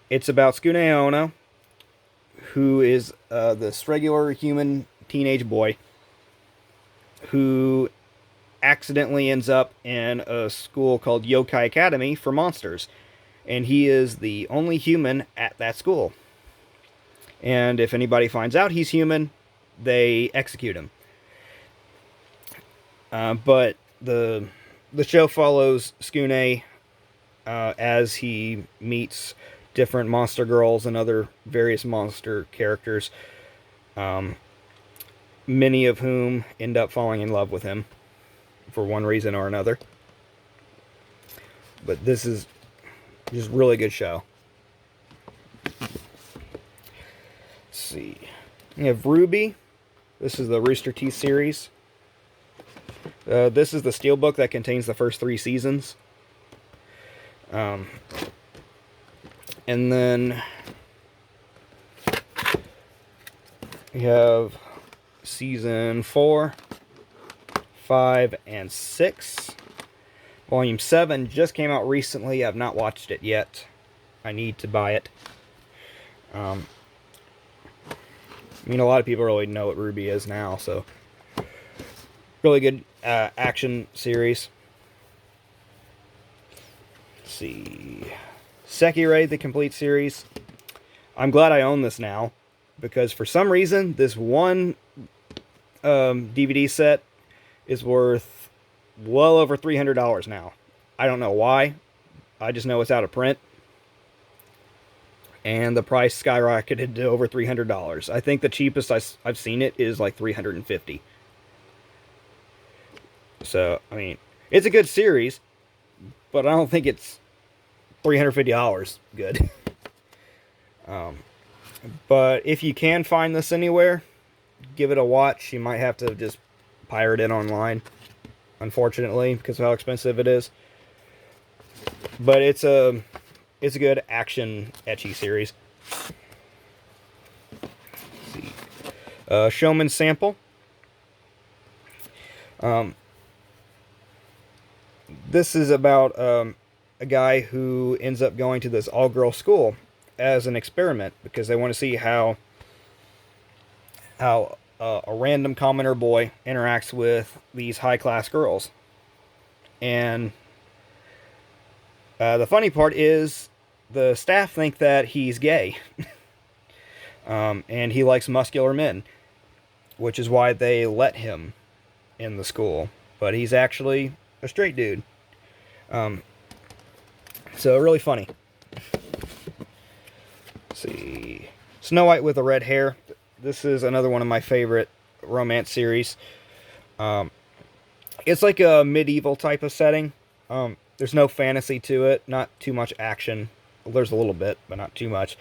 it's about Tsukune Ono, who is this regular human teenage boy who accidentally ends up in a school called Yokai Academy for monsters. And he is the only human at that school. And if anybody finds out he's human, they execute him. But the show follows Tsukune as he meets different monster girls and other various monster characters, many of whom end up falling in love with him for one reason or another. But this is just a really good show. Let's see. We have RWBY. This is the Rooster Teeth series. This is the steelbook that contains the first 3 seasons. And then we have season 4, 5, and 6. Volume 7 just came out recently. I've not watched it yet. I need to buy it. I mean, a lot of people really know what RWBY is now, so really good action series. Let's see. Sekirei, the complete series. I'm glad I own this now, because for some reason, this one DVD set is worth well over $300 now. I don't know why. I just know it's out of print. and the price skyrocketed to over $300. I think the cheapest I've seen it is like $350. So, I mean, it's a good series, but I don't think it's $350 good. But if you can find this anywhere, give it a watch. You might have to just pirate it online, unfortunately, because of how expensive it is. But it's a good action ecchi series. Let's see. Showman Sample. This is about a guy who ends up going to this all-girl school as an experiment because they want to see how a random commoner boy interacts with these high-class girls. And the funny part is the staff think that he's gay. And he likes muscular men, which is why they let him in the school. But he's actually a straight dude. So really funny. Let's see. Snow White with the Red Hair. This is another one of my favorite romance series. It's like a medieval type of setting. There's no fantasy to it. Not too much action. Well, there's a little bit, but not too much.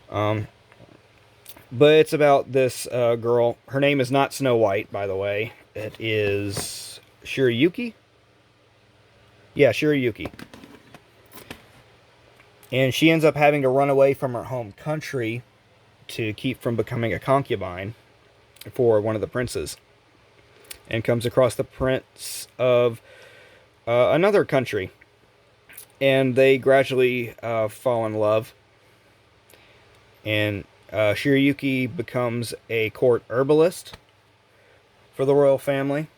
But it's about this girl. Her name is not Snow White, by the way. It is Shiryuki. Yeah, Shiryuki. And she ends up having to run away from her home country to keep from becoming a concubine for one of the princes. And comes across the prince of another country. And they gradually fall in love. And Shiryuki becomes a court herbalist for the royal family.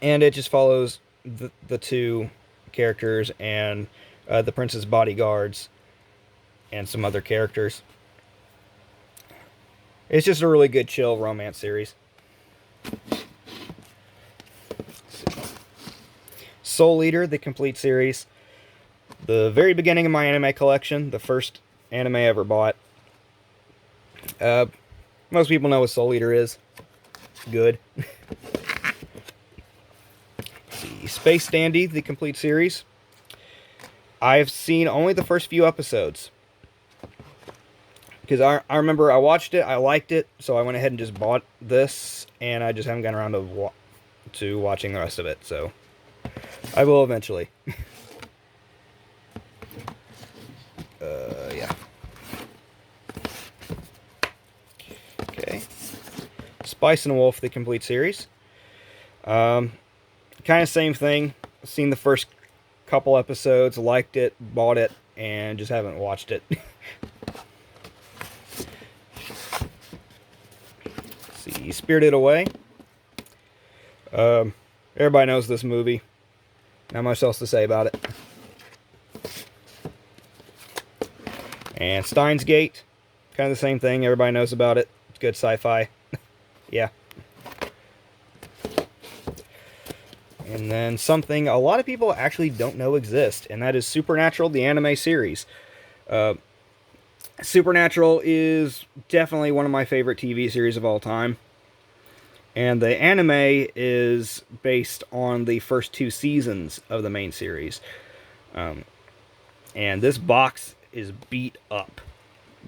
And it just follows the two characters and the prince's bodyguards and some other characters. It's just a really good chill romance series. Soul Eater, the complete series. The very beginning of my anime collection, the first anime I ever bought. Most people know what Soul Eater is. Good. Space Dandy, the complete series. I've seen only the first few episodes. Because I remember I watched it, I liked it, so I went ahead and just bought this, and I just haven't gotten around to watching the rest of it, so I will eventually. Yeah. Okay. Spice and Wolf, the complete series. Kind of same thing. Seen the first couple episodes, liked it, bought it, and just haven't watched it. Let's see, Spirited Away. Everybody knows this movie. Not much else to say about it. And Steins Gate. Kind of the same thing. Everybody knows about it. It's good sci-fi. Yeah. And then something a lot of people actually don't know exists, and that is Supernatural, the anime series. Supernatural is definitely one of my favorite TV series of all time. And the anime is based on the first 2 seasons of the main series. And this box is beat up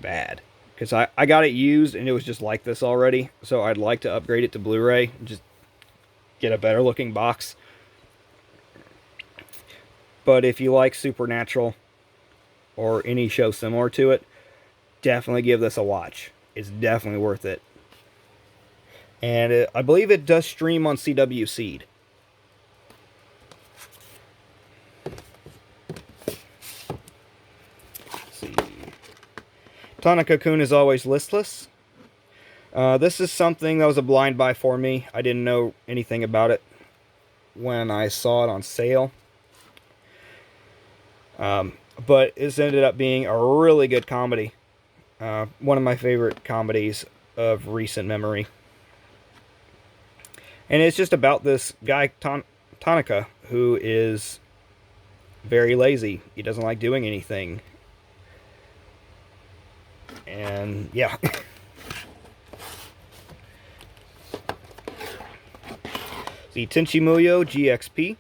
bad. Because I got it used, and it was just like this already. So I'd like to upgrade it to Blu-ray. Just get a better looking box. But if you like Supernatural, or any show similar to it, definitely give this a watch. It's definitely worth it. And I believe it does stream on CW Seed. Let's see. Tanaka-kun is Always Listless. This is something that was a blind buy for me. I didn't know anything about it when I saw it on sale. But it's ended up being a really good comedy. One of my favorite comedies of recent memory. And it's just about this guy, Tanaka, who is very lazy. He doesn't like doing anything. And yeah. The Tenchi Muyo GXP.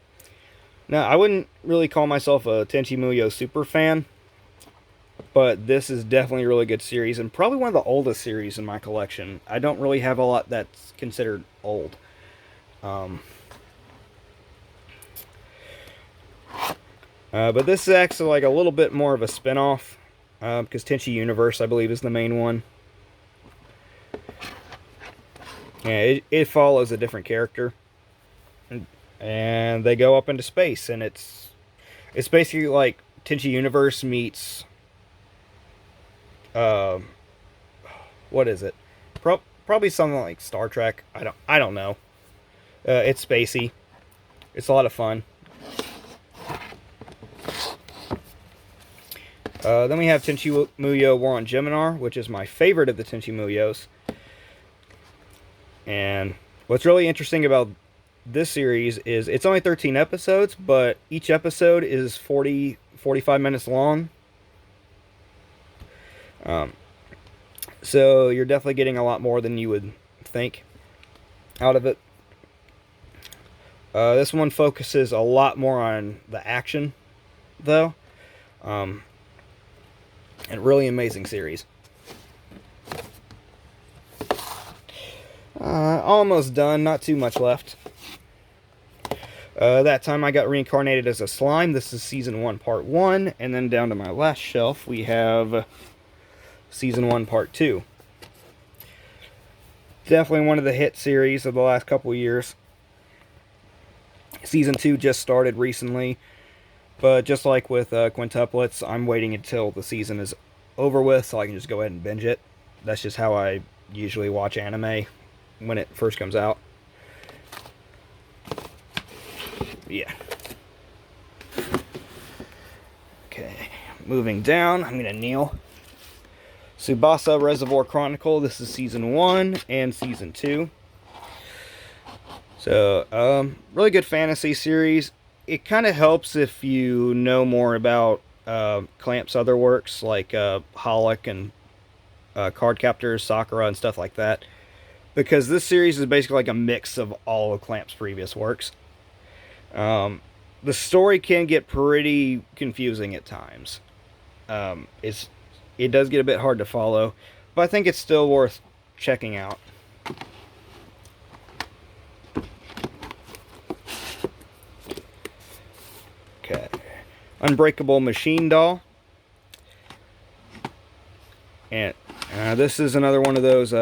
Now, I wouldn't really call myself a Tenchi Muyo super fan, but this is definitely a really good series, and probably one of the oldest series in my collection. I don't really have a lot that's considered old. But this is actually like a little bit more of a spin-off, because Tenchi Universe, I believe, is the main one. Yeah, it follows a different character, and they go up into space, and it's basically like Tenchi Universe meets what is it? Probably something like Star Trek. I don't know. It's spacey. It's a lot of fun. Then we have Tenchi Muyo War on Geminar, which is my favorite of the Tenchi Muyos. And what's really interesting about this series is it's only 13 episodes, but each episode is 45 minutes long. So you're definitely getting a lot more than you would think out of it. This one focuses a lot more on the action, though. And really amazing series. Almost done, not too much left. That time I got reincarnated as a slime. This is Season 1, Part 1. And then down to my last shelf, we have Season 1, Part 2. Definitely one of the hit series of the last couple of years. Season 2 just started recently. But just like with quintuplets, I'm waiting until the season is over with so I can just go ahead and binge it. That's just how I usually watch anime when it first comes out. Yeah. Okay, moving down, I'm gonna kneel. Tsubasa Reservoir Chronicle. This is Season 1 and Season 2. So, really good fantasy series. It kind of helps if you know more about Clamp's other works, like Holic and Cardcaptors, Sakura, and stuff like that. Because this series is basically like a mix of all of Clamp's previous works. The story can get pretty confusing at times. It does get a bit hard to follow, but I think it's still worth checking out. Okay. Unbreakable Machine Doll. And this is another one of those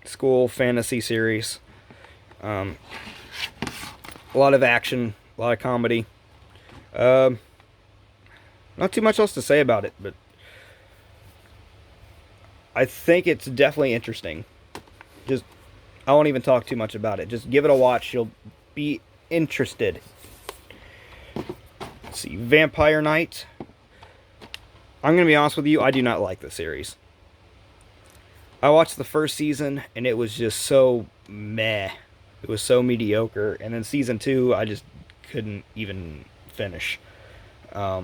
school fantasy series. A lot of action, a lot of comedy. Not too much else to say about it, but I think it's definitely interesting. I won't even talk too much about it. Just give it a watch. You'll be interested. Let's see, Vampire Knight. I'm going to be honest with you, I do not like the series. I watched the first season, and it was just so meh. It was so mediocre. And then Season 2, I just couldn't even finish. I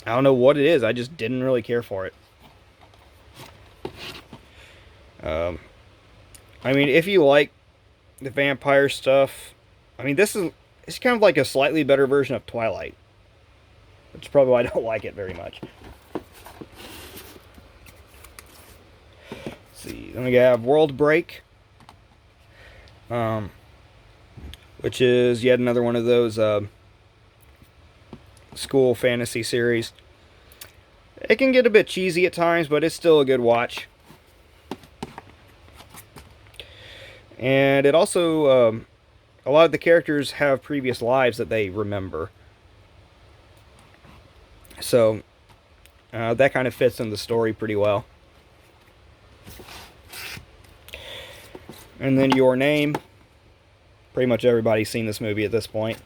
don't know what it is. I just didn't really care for it. I mean, if you like the vampire stuff, I mean, it's kind of like a slightly better version of Twilight. Which is probably why I don't like it very much. Let's see, then we have World Break. Which is yet another one of those school fantasy series. It can get a bit cheesy at times, but it's still a good watch. And it also, a lot of the characters have previous lives that they remember. So, that kind of fits in the story pretty well. And then Your Name. Pretty much everybody's seen this movie at this point.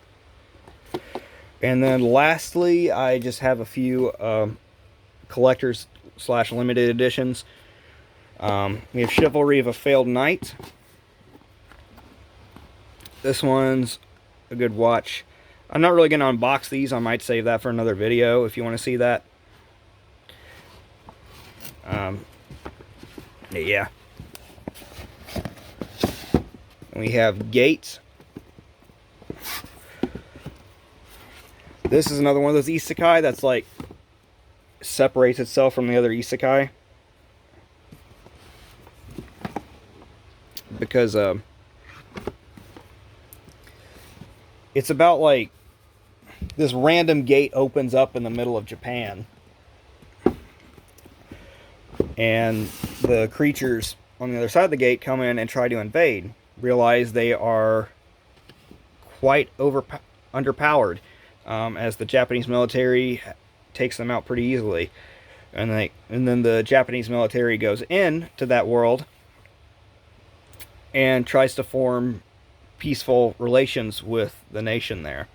And then lastly, I just have a few collectors / limited editions. We have Chivalry of a Failed Knight. This one's a good watch. I'm not really going to unbox these. I might save that for another video if you want to see that. Yeah. And we have Gate. This is another one of those isekai that's like separates itself from the other isekai. Because it's about like this random gate opens up in the middle of Japan. And the creatures on the other side of the gate come in and try to invade. Realize they are quite underpowered, as the Japanese military takes them out pretty easily. And then the Japanese military goes into that world and tries to form peaceful relations with the nation there.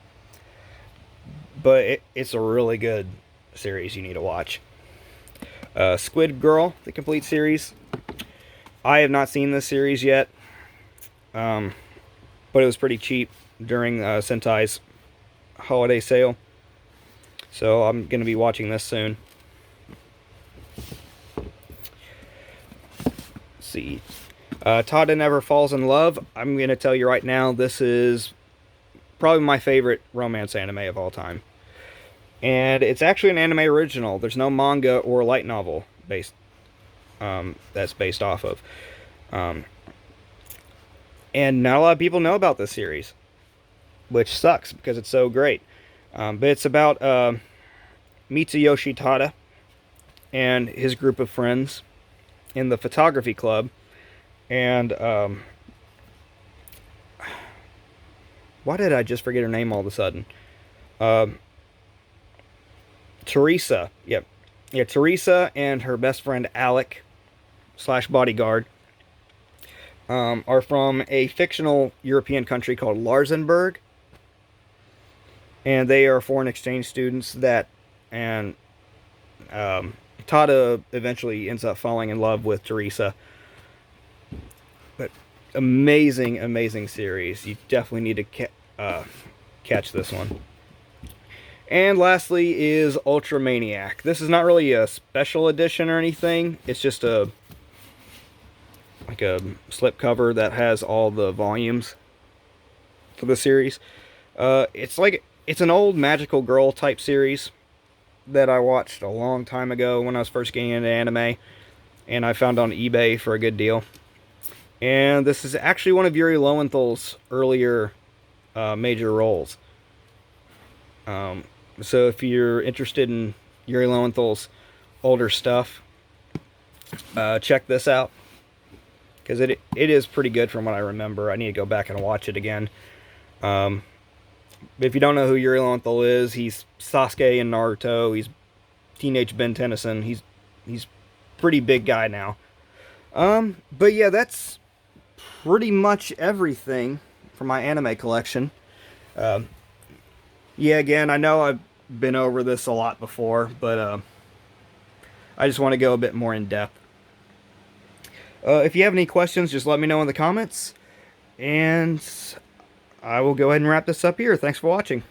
But it's a really good series you need to watch. Squid Girl, the complete series. I have not seen this series yet, but it was pretty cheap during Sentai's holiday sale. So I'm going to be watching this soon. Let's see. Tada Never Falls in Love. I'm going to tell you right now, this is probably my favorite romance anime of all time. And it's actually an anime original. There's no manga or light novel that's based off of. And not a lot of people know about this series, which sucks because it's so great. But it's about Mitsuyoshi Tada and his group of friends in the photography club. And why did I just forget her name all of a sudden? Teresa. Yep. Yeah, Teresa and her best friend Alec / bodyguard are from a fictional European country called Larsenburg. And they are foreign exchange students and Tada eventually ends up falling in love with Teresa. But amazing, amazing series. You definitely need to catch this one. And lastly is Ultramaniac. This is not really a special edition or anything. It's just a slipcover that has all the volumes for the series. It's an old magical girl type series that I watched a long time ago when I was first getting into anime, and I found on eBay for a good deal. And this is actually one of Yuri Lowenthal's earlier major roles. So if you're interested in Yuri Lowenthal's older stuff, check this out. Because it is pretty good from what I remember. I need to go back and watch it again. If you don't know who Yuri Lowenthal is, he's Sasuke in Naruto. He's Teenage Ben Tennyson. He's pretty big guy now. But yeah, that's pretty much everything for my anime collection. Yeah, again, I know I've been over this a lot before, but I just want to go a bit more in depth. If you have any questions, just let me know in the comments, and I will go ahead and wrap this up here. Thanks for watching.